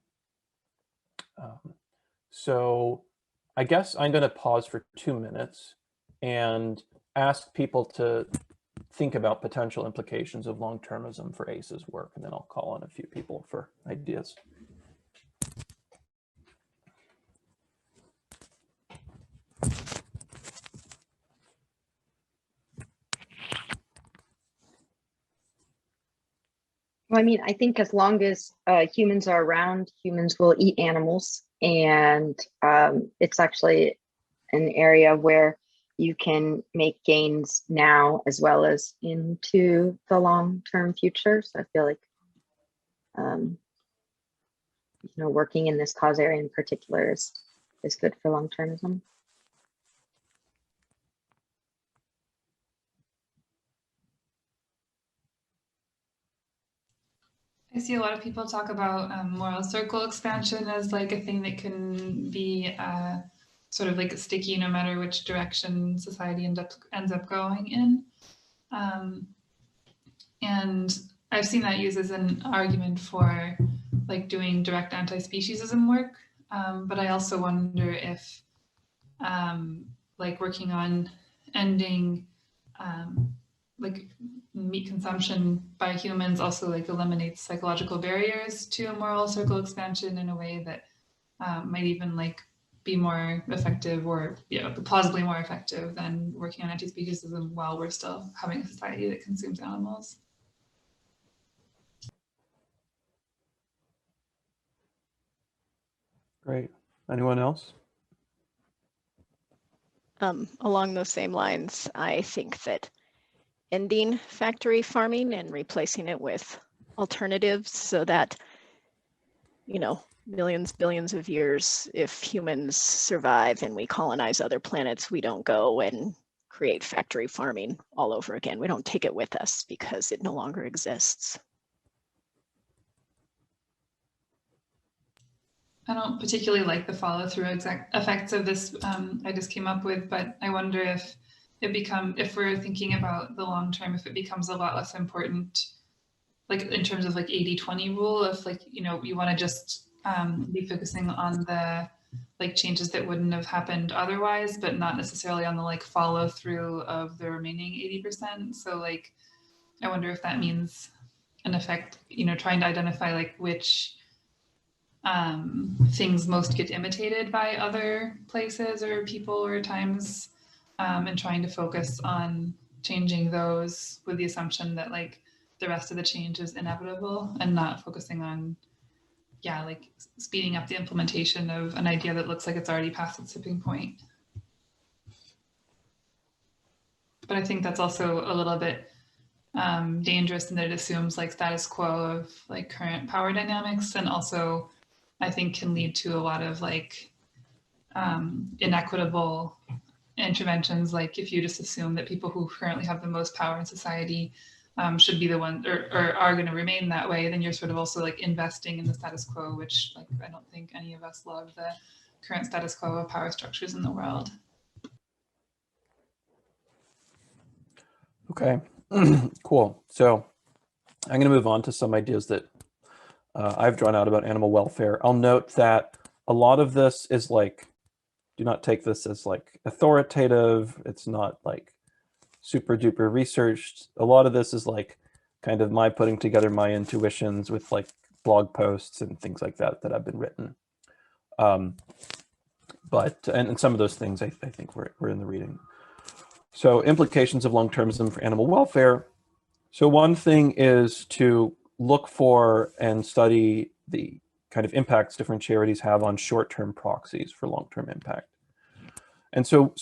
So I guess I'm going to pause for 2 minutes and ask people to think about potential implications of long-termism for ACE's work, and then I'll call on a few people for ideas. Well, I mean, I think as long as humans are around, humans will eat animals. And it's actually an area where you can make gains now as well as into the long-term future. So I feel like, working in this cause area in particular is good for long-termism. I see a lot of people talk about moral circle expansion as like a thing that can be sort of like sticky no matter which direction society ends up going in. And I've seen that used as an argument for like doing direct anti-speciesism work. But I also wonder if like working on ending like meat consumption by humans also like eliminates psychological barriers to a moral circle expansion in a way that might even like be more effective or plausibly more effective than working on anti-speciesism while we're still having a society that consumes animals. Great. Anyone else? Along those same lines, I think that ending factory farming and replacing it with alternatives so that, millions, billions of years, if humans survive and we colonize other planets, we don't go and create factory farming all over again. We don't take it with us because it no longer exists. I don't particularly like the follow-through effects of this I just came up with, but I wonder if if we're thinking about the long term, if it becomes a lot less important, like in terms of like 80-20 rule, if like, you want to just be focusing on the like changes that wouldn't have happened otherwise, but not necessarily on the like follow through of the remaining 80%. So like, I wonder if that means in effect, trying to identify like which things most get imitated by other places or people or times, and trying to focus on changing those with the assumption that like the rest of the change is inevitable, and not focusing on like speeding up the implementation of an idea that looks like it's already past its tipping point. But I think that's also a little bit dangerous in that it assumes like status quo of like current power dynamics, and also I think can lead to a lot of like inequitable interventions. Like if you just assume that people who currently have the most power in society should be the ones or are going to remain that way, then you're sort of also like investing in the status quo, which like I don't think any of us love the current status quo of power structures in the world. Okay, cool. So I'm going to move on to some ideas that I've drawn out about animal welfare. I'll note that a lot of this is like, do not take this as like authoritative. It's not like super duper researched. A lot of this is like kind of my putting together my intuitions with like blog posts and things like that have been written. But some of those things I think were in the reading. So implications of long-termism for animal welfare. So one thing is to look for and study the kind of impacts different charities have on short-term proxies for long-term impact. And so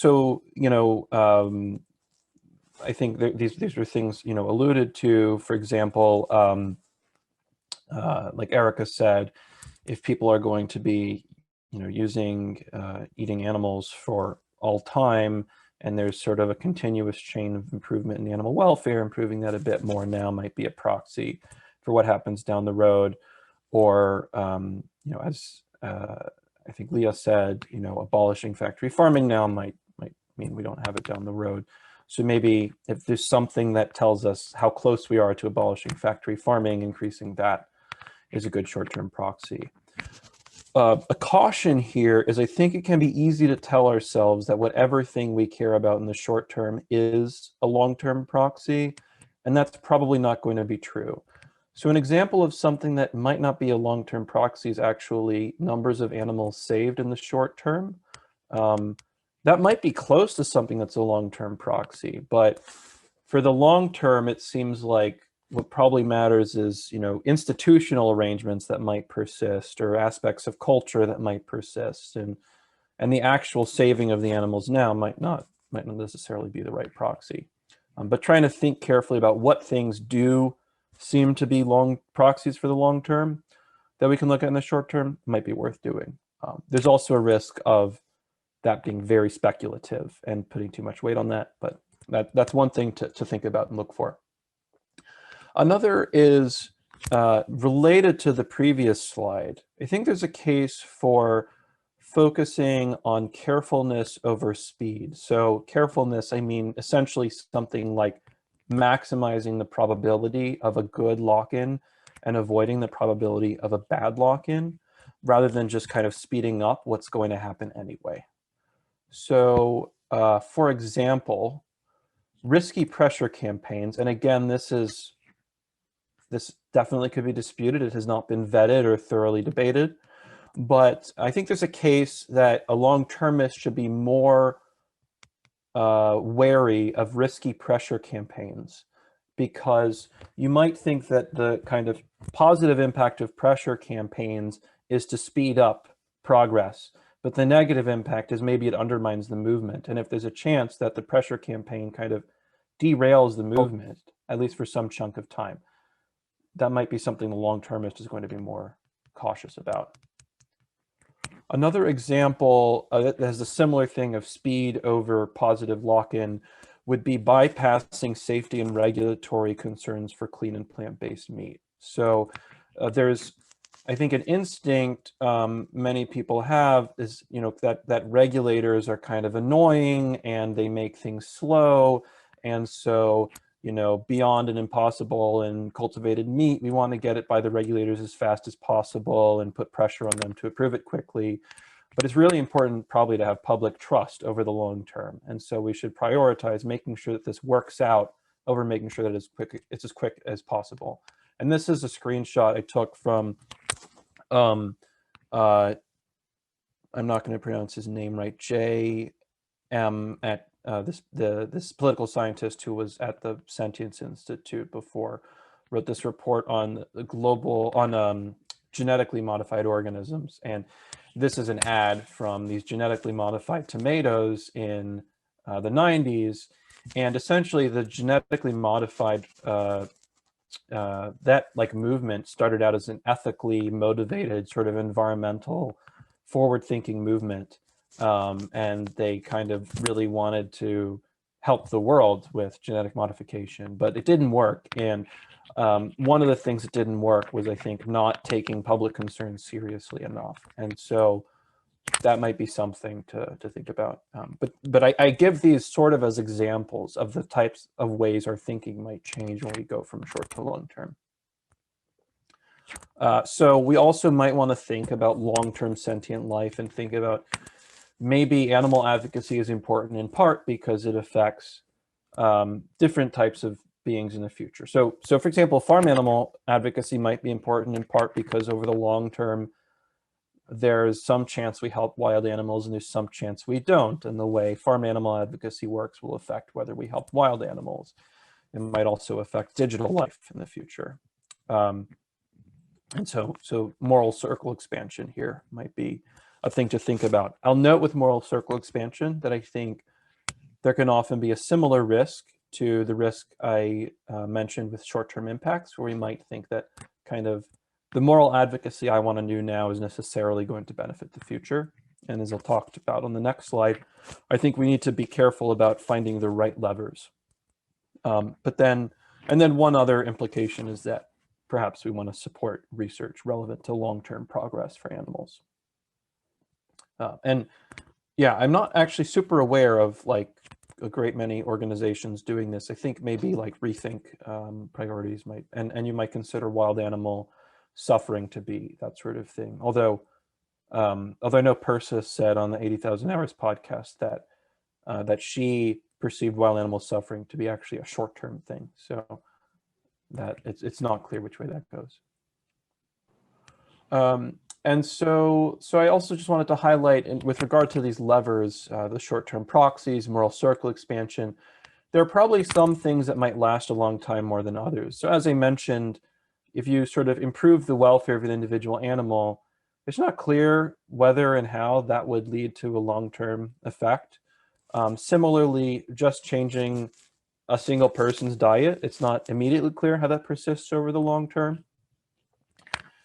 I think these are things, alluded to. For example, like Erica said, if people are going to be, using eating animals for all time, and there's sort of a continuous chain of improvement in animal welfare, improving that a bit more now might be a proxy for what happens down the road. Or, as I think Leah said, abolishing factory farming now might mean we don't have it down the road. So maybe if there's something that tells us how close we are to abolishing factory farming, increasing that is a good short-term proxy. A caution here is I think it can be easy to tell ourselves that whatever thing we care about in the short term is a long-term proxy, and that's probably not going to be true. So an example of something that might not be a long-term proxy is actually numbers of animals saved in the short term. That might be close to something that's a long-term proxy, but for the long term, it seems like what probably matters is, institutional arrangements that might persist, or aspects of culture that might persist, and the actual saving of the animals now might not necessarily be the right proxy. But trying to think carefully about what things do seem to be long proxies for the long term that we can look at in the short term might be worth doing. There's also a risk of that being very speculative and putting too much weight on that, but that's one thing to think about and look for. Another is related to the previous slide. I think there's a case for focusing on carefulness over speed. So carefulness, I mean essentially something like maximizing the probability of a good lock-in and avoiding the probability of a bad lock-in, rather than just kind of speeding up what's going to happen anyway. So for example, risky pressure campaigns, and again, this definitely could be disputed. It has not been vetted or thoroughly debated. But I think there's a case that a long-termist should be more wary of risky pressure campaigns, because you might think that the kind of positive impact of pressure campaigns is to speed up progress, but the negative impact is maybe it undermines the movement. And if there's a chance that the pressure campaign kind of derails the movement, at least for some chunk of time, that might be something the long-termist is going to be more cautious about. Another example that has a similar thing of speed over positive lock-in would be bypassing safety and regulatory concerns for clean and plant-based meat. So there's, I think, an instinct many people have is, that regulators are kind of annoying and they make things slow. And so, beyond an impossible in cultivated meat, we want to get it by the regulators as fast as possible and put pressure on them to approve it quickly. But it's really important probably to have public trust over the long term. And so we should prioritize making sure that this works out over making sure that it's as quick as possible. And this is a screenshot I took from, I'm not going to pronounce his name right, J.M. at this political scientist who was at the Sentience Institute before, wrote this report on genetically modified organisms. And this is an ad from these genetically modified tomatoes in the 90s. And essentially the genetically modified, movement started out as an ethically motivated sort of environmental forward-thinking movement. And they kind of really wanted to help the world with genetic modification, but it didn't work. And one of the things that didn't work was, I think, not taking public concerns seriously enough. And so that might be something to think about. But I give these sort of as examples of the types of ways our thinking might change when we go from short to long term. So we also might want to think about long-term sentient life and think about maybe animal advocacy is important in part because it affects different types of beings in the future. So for example, farm animal advocacy might be important in part because over the long term, there's some chance we help wild animals and there's some chance we don't. And the way farm animal advocacy works will affect whether we help wild animals. It might also affect digital life in the future. And so moral circle expansion here might be a thing to think about. I'll note with moral circle expansion that I think there can often be a similar risk to the risk I mentioned with short-term impacts, where we might think that kind of the moral advocacy I want to do now is necessarily going to benefit the future. And as I'll talk about on the next slide, I think we need to be careful about finding the right levers. And then one other implication is that perhaps we want to support research relevant to long-term progress for animals. And yeah, I'm not actually super aware of like a great many organizations doing this. I think maybe like Rethink Priorities might, and you might consider wild animal suffering to be that sort of thing. Although I know Persis said on the 80,000 Hours podcast that that she perceived wild animal suffering to be actually a short-term thing. So that it's not clear which way that goes. And so I also just wanted to highlight, with regard to these levers, the short-term proxies, moral circle expansion, there are probably some things that might last a long time more than others. So as I mentioned, if you sort of improve the welfare of an individual animal, it's not clear whether and how that would lead to a long-term effect. Similarly, just changing a single person's diet, it's not immediately clear how that persists over the long term.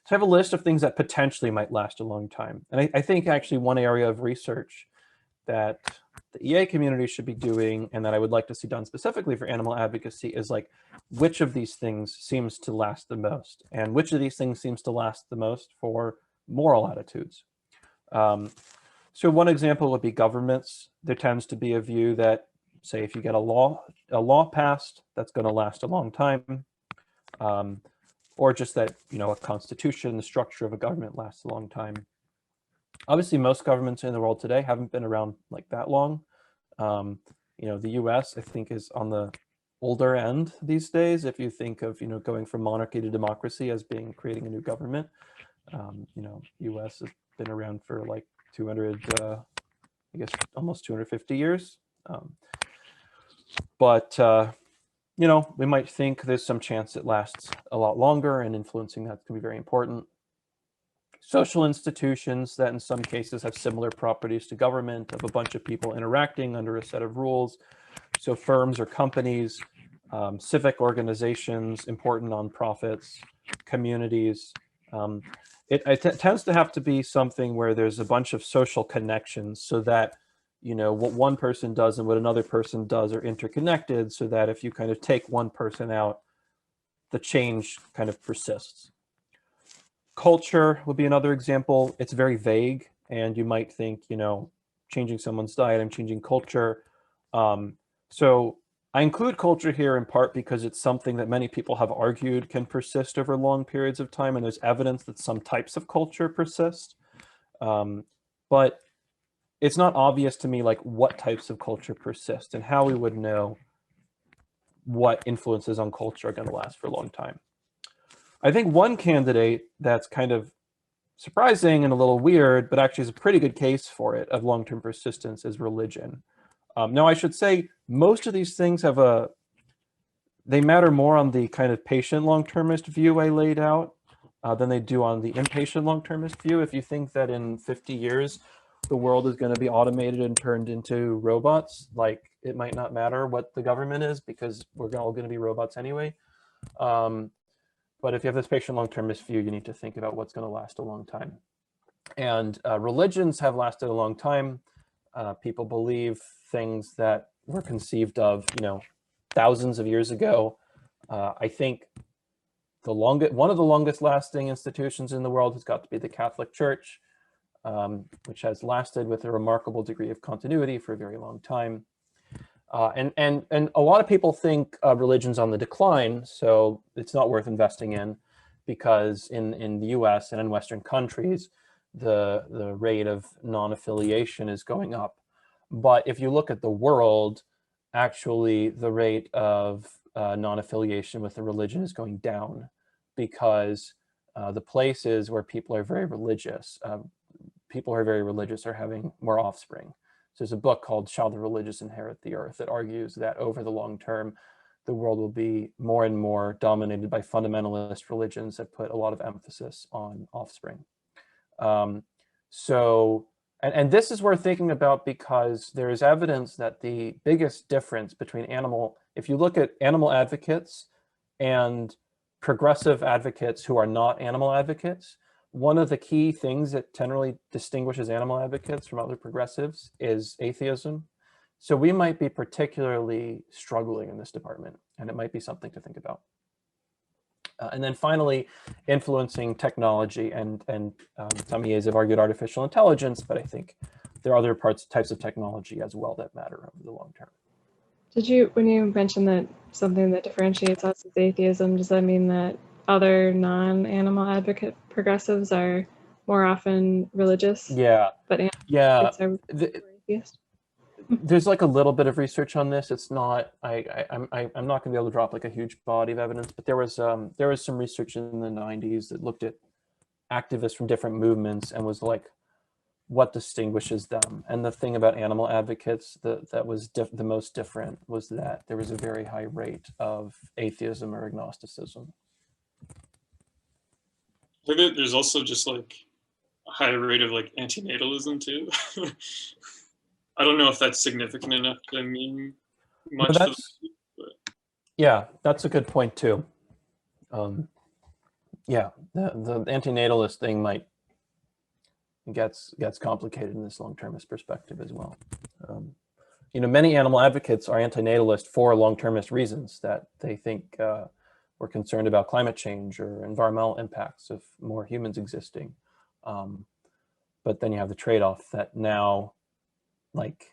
So I have a list of things that potentially might last a long time. And I think actually one area of research that the EA community should be doing, and that I would like to see done specifically for animal advocacy, is like, which of these things seems to last the most? And which of these things seems to last the most for moral attitudes? So one example would be governments. There tends to be a view that, say, if you get a law passed, that's going to last a long time. Or just that, you know, a constitution, the structure of a government lasts a long time. Obviously, most governments in the world today haven't been around like that long. You know, the US, I think, is on the older end these days. If you think of, you know, going from monarchy to democracy as being creating a new government, you know, US has been around for like 200, I guess, almost 250 years. You know, we might think there's some chance it lasts a lot longer, and influencing that can be very important. Social institutions that in some cases have similar properties to government, of a bunch of people interacting under a set of rules. So firms or companies, civic organizations, important nonprofits, communities. It tends to have to be something where there's a bunch of social connections, so that, you know, what one person does and what another person does are interconnected, so that if you kind of take one person out, the change kind of persists. Culture would be another example. It's very vague, and you might think, you know, changing someone's diet, I'm changing culture. So I include culture here in part because it's something that many people have argued can persist over long periods of time, and there's evidence that some types of culture persist. But it's not obvious to me like what types of culture persist and how we would know what influences on culture are going to last for a long time. I think one candidate that's kind of surprising and a little weird, but actually is a pretty good case for it, of long-term persistence, is religion. Now, I should say most of these things they matter more on the kind of patient long-termist view I laid out than they do on the inpatient long-termist view. If you think that in 50 years, the world is going to be automated and turned into robots, like, it might not matter what the government is, because we're all going to be robots anyway. But if you have this patient long-termist view, you need to think about what's going to last a long time. And religions have lasted a long time. People believe things that were conceived of, you know, thousands of years ago. I think one of the longest lasting institutions in the world has got to be the Catholic Church, which has lasted with a remarkable degree of continuity for a very long time. And a lot of people think religion's on the decline, so it's not worth investing in, because in the US and in Western countries, the rate of non-affiliation is going up. But if you look at the world, actually the rate of non-affiliation with the religion is going down, because the places where people are very religious, are having more offspring. So there's a book called Shall the Religious Inherit the Earth that argues that over the long term, the world will be more and more dominated by fundamentalist religions that put a lot of emphasis on offspring. And this is worth thinking about, because there is evidence that the biggest difference between if you look at animal advocates and progressive advocates who are not animal advocates, one of the key things that generally distinguishes animal advocates from other progressives is atheism. So we might be particularly struggling in this department, and it might be something to think about. And then finally, influencing technology, and some EAs have argued artificial intelligence, but I think there are other types of technology as well that matter over the long term. When you mentioned that something that differentiates us is atheism, does that mean that other non-animal advocate progressives are more often religious? Yeah. But yeah. Are atheist? There's like a little bit of research on this. It's not, I'm not gonna be able to drop like a huge body of evidence, but there was some research in the 90s that looked at activists from different movements and was like, what distinguishes them. And the thing about animal advocates that was the most different was that there was a very high rate of atheism or agnosticism. I think that there's also just like a high rate of like antinatalism too. I don't know if that's significant enough to mean much. Yeah, that's a good point too. Yeah, the antinatalist thing might gets complicated in this long-termist perspective as well. You know, many animal advocates are antinatalist for long-termist reasons, that they think we're concerned about climate change or environmental impacts of more humans existing. But then you have the trade-off that now, like,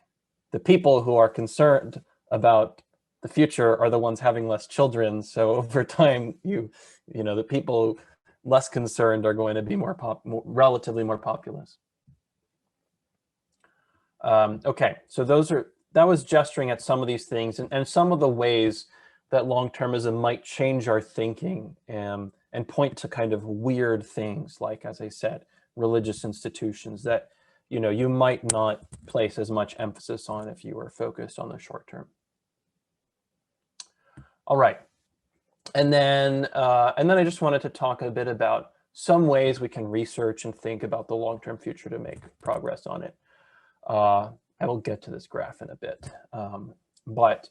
the people who are concerned about the future are the ones having less children. So over time, you know, the people less concerned are going to be relatively more populous. Okay, so that was gesturing at some of these things and some of the ways that long-termism might change our thinking and point to kind of weird things, like, as I said, religious institutions that, you know, you might not place as much emphasis on if you were focused on the short term. All right. And then I just wanted to talk a bit about some ways we can research and think about the long-term future to make progress on it. I will get to this graph in a bit, but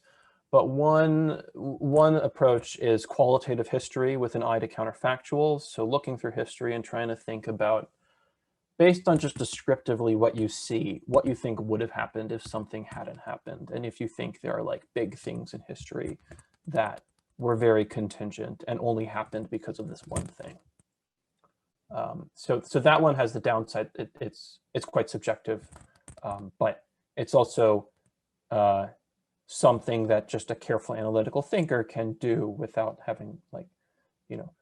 one approach is qualitative history with an eye to counterfactuals. So looking through history and trying to think about, based on just descriptively what you see, what you think would have happened if something hadn't happened, and if you think there are like big things in history that were very contingent and only happened because of this one thing. So that one has the downside. It's quite subjective, but it's also something that just a careful analytical thinker can do without having, like, you know,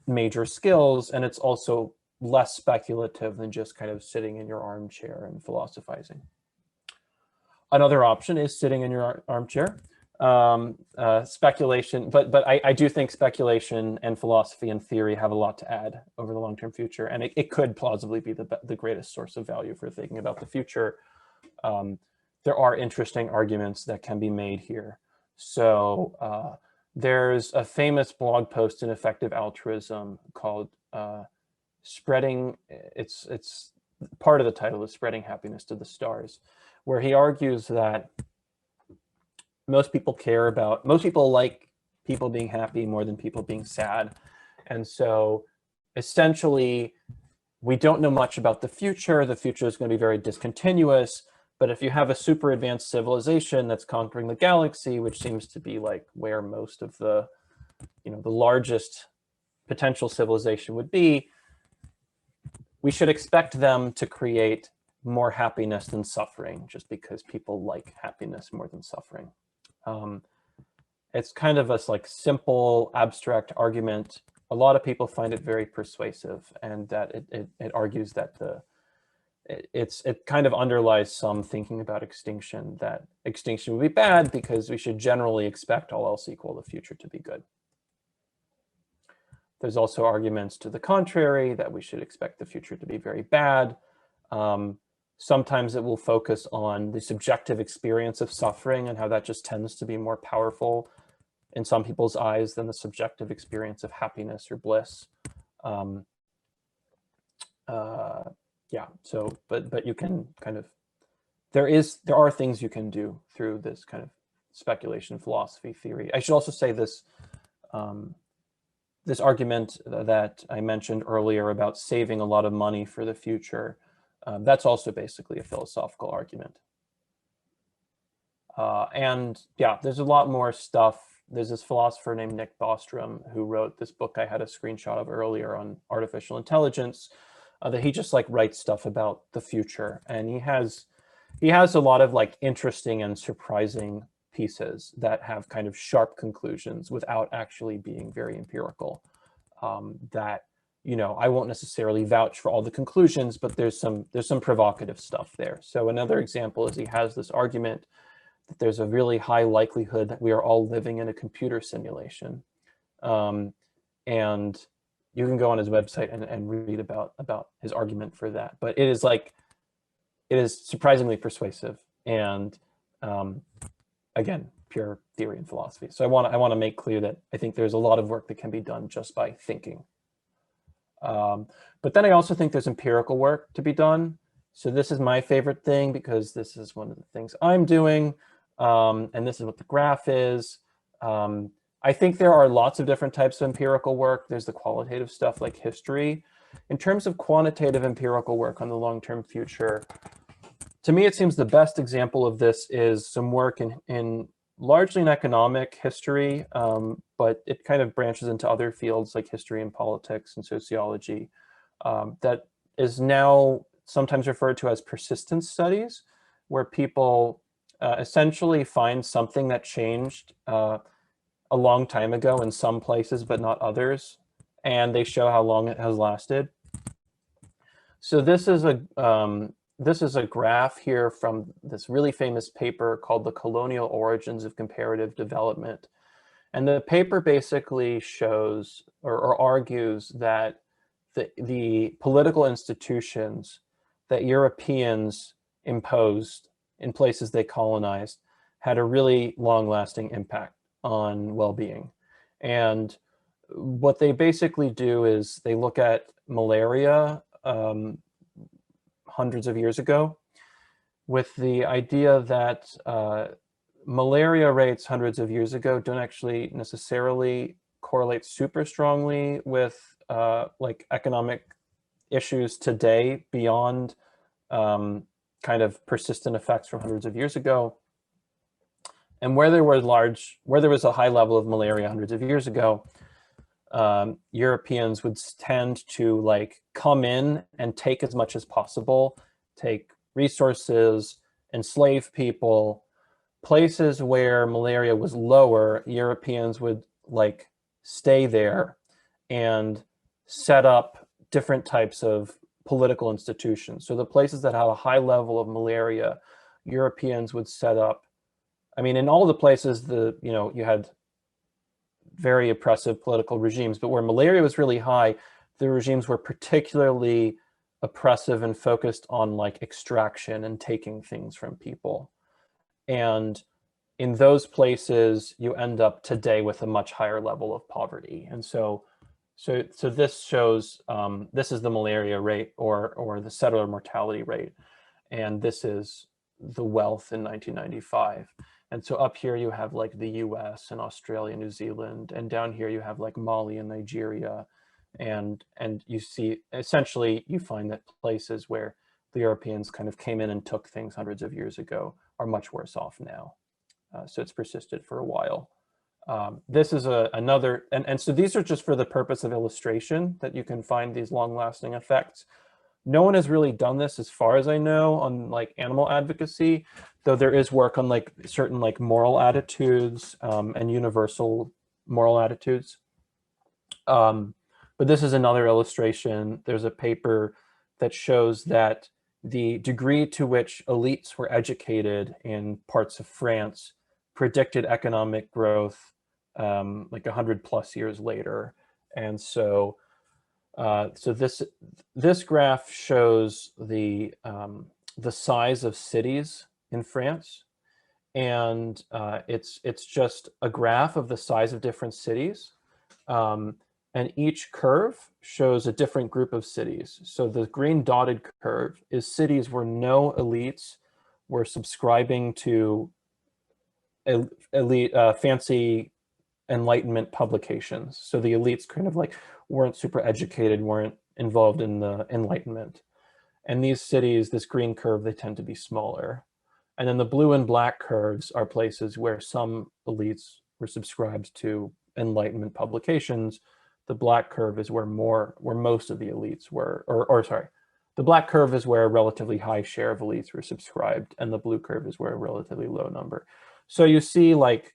major skills. And it's also less speculative than just kind of sitting in your armchair and philosophizing. Another option is sitting in your armchair. Speculation, but I do think speculation and philosophy and theory have a lot to add over the long-term future, and it could plausibly be the greatest source of value for thinking about the future. There are interesting arguments that can be made here. So there's a famous blog post in Effective Altruism called Spreading, it's part of the title is Spreading Happiness to the Stars, where he argues that most people like people being happy more than people being sad. And so essentially, we don't know much about the future. The future is going to be very discontinuous. But if you have a super advanced civilization that's conquering the galaxy, which seems to be like where most of the, you know, the largest potential civilization would be, we should expect them to create more happiness than suffering, just because people like happiness more than suffering. It's kind of a like simple abstract argument. A lot of people find it very persuasive, and that it argues that it kind of underlies some thinking about extinction, that extinction would be bad because we should generally expect, all else equal, the future to be good. There's also arguments to the contrary, that we should expect the future to be very bad. Sometimes it will focus on the subjective experience of suffering and how that just tends to be more powerful in some people's eyes than the subjective experience of happiness or bliss. Yeah, so, but you can kind of, there are things you can do through this kind of speculation, philosophy, theory. I should also say this, this argument that I mentioned earlier about saving a lot of money for the future, that's also basically a philosophical argument. And yeah, there's a lot more stuff. There's this philosopher named Nick Bostrom who wrote this book I had a screenshot of earlier on artificial intelligence, that he just like writes stuff about the future. And he has a lot of like interesting and surprising pieces that have kind of sharp conclusions without actually being very empirical. That, you know, I won't necessarily vouch for all the conclusions, but there's some provocative stuff there. So another example is he has this argument that there's a really high likelihood that we are all living in a computer simulation. And you can go on his website and read about his argument for that. But it is surprisingly persuasive, and again, pure theory and philosophy. So I want to make clear that I think there's a lot of work that can be done just by thinking. But then I also think there's empirical work to be done. So this is my favorite thing because this is one of the things I'm doing, and this is what the graph is. I think there are lots of different types of empirical work. There's the qualitative stuff like history. In terms of quantitative empirical work on the long-term future, to me, it seems the best example of this is some work in largely in economic history, but it kind of branches into other fields like history and politics and sociology, that is now sometimes referred to as persistence studies, where people essentially find something that changed a long time ago in some places, but not others, and they show how long it has lasted. So this is a graph here from this really famous paper called The Colonial Origins of Comparative Development. And the paper basically shows or argues that the political institutions that Europeans imposed in places they colonized had a really long-lasting impact on well-being. And what they basically do is they look at malaria hundreds of years ago, with the idea that malaria rates hundreds of years ago don't actually necessarily correlate super strongly with like economic issues today beyond kind of persistent effects from hundreds of years ago. And where there was a high level of malaria hundreds of years ago, Europeans would tend to like come in and take as much as possible, take resources, enslave people. Places where malaria was lower, Europeans would like stay there and set up different types of political institutions. So the places that had a high level of malaria, Europeans would set up. I mean, in all the places, you had very oppressive political regimes, but where malaria was really high, the regimes were particularly oppressive and focused on like extraction and taking things from people. And in those places, you end up today with a much higher level of poverty. And so this shows, this is the malaria rate or the settler mortality rate. And this is the wealth in 1995. And so up here you have like the US and Australia, New Zealand, and down here you have like Mali and Nigeria. And you see, essentially you find that places where the Europeans kind of came in and took things hundreds of years ago are much worse off now. So it's persisted for a while. This is another, and so these are just for the purpose of illustration that you can find these long-lasting effects. No one has really done this as far as I know on like animal advocacy, though there is work on like certain like moral attitudes and universal moral attitudes. But this is another illustration. There's a paper that shows that the degree to which elites were educated in parts of France predicted economic growth like 100+ years later. And so this graph shows the size of cities in France, and it's just a graph of the size of different cities, and each curve shows a different group of cities. So the green dotted curve is cities where no elites were subscribing to elite fancy Enlightenment publications. So the elites kind of like weren't super educated, weren't involved in the Enlightenment. And these cities, this green curve, they tend to be smaller. And then the blue and black curves are places where some elites were subscribed to Enlightenment publications. The black curve is where most of the elites were, or sorry, the black curve is where a relatively high share of elites were subscribed, and the blue curve is where a relatively low number. So you see, like,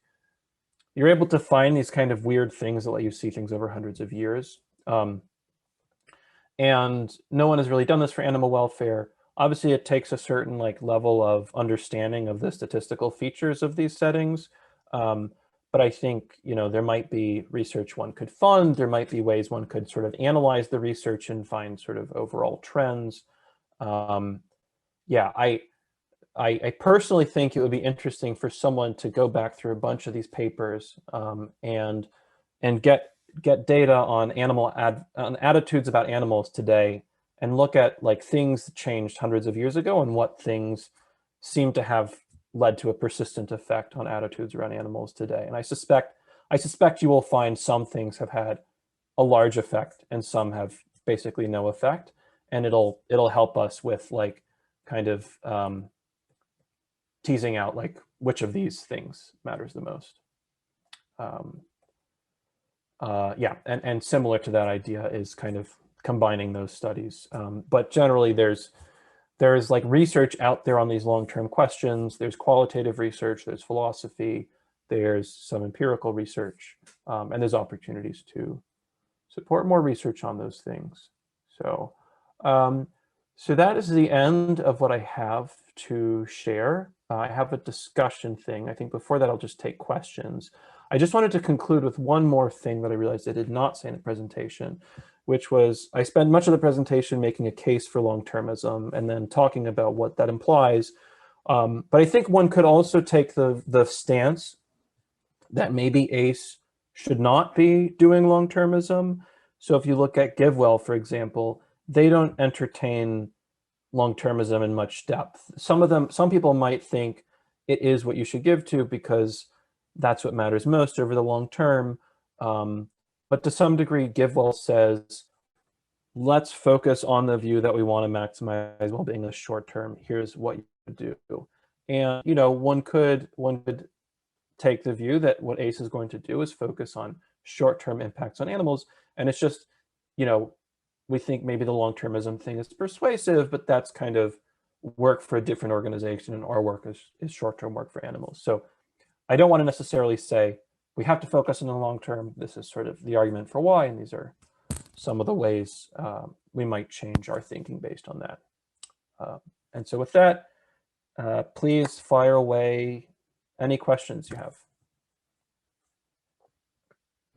you're able to find these kind of weird things that let you see things over hundreds of years. And no one has really done this for animal welfare. Obviously, it takes a certain like level of understanding of the statistical features of these settings. But I think, you know, there might be research one could fund, there might be ways one could sort of analyze the research and find sort of overall trends. Yeah, I personally think it would be interesting for someone to go back through a bunch of these papers and get data on on attitudes about animals today, and look at like things that changed hundreds of years ago and what things seem to have led to a persistent effect on attitudes around animals today. And I suspect you will find some things have had a large effect and some have basically no effect. And it'll help us with like kind of teasing out like which of these things matters the most. Yeah, and similar to that idea is kind of combining those studies. But generally there's like research out there on these long-term questions. There's qualitative research, there's philosophy, there's some empirical research, and there's opportunities to support more research on those things. So, so that is the end of what I have to share. I have a discussion thing. I think before that, I'll just take questions. I just wanted to conclude with one more thing that I realized I did not say in the presentation, which was I spent much of the presentation making a case for long-termism and then talking about what that implies. But I think one could also take the stance that maybe ACE should not be doing long-termism. So if you look at GiveWell, for example, they don't entertain long-termism in much depth. Some people might think it is what you should give to because that's what matters most over the long term. But to some degree, GiveWell says, let's focus on the view that we want to maximize well-being in the short term. Here's what you do. And, you know, one could take the view that what ACE is going to do is focus on short-term impacts on animals. And it's just, you know, we think maybe the long-termism thing is persuasive, but that's kind of work for a different organization, and our work is short-term work for animals. So I don't want to necessarily say we have to focus on the long term. This is sort of the argument for why, and these are some of the ways we might change our thinking based on that. And so with that, please fire away any questions you have.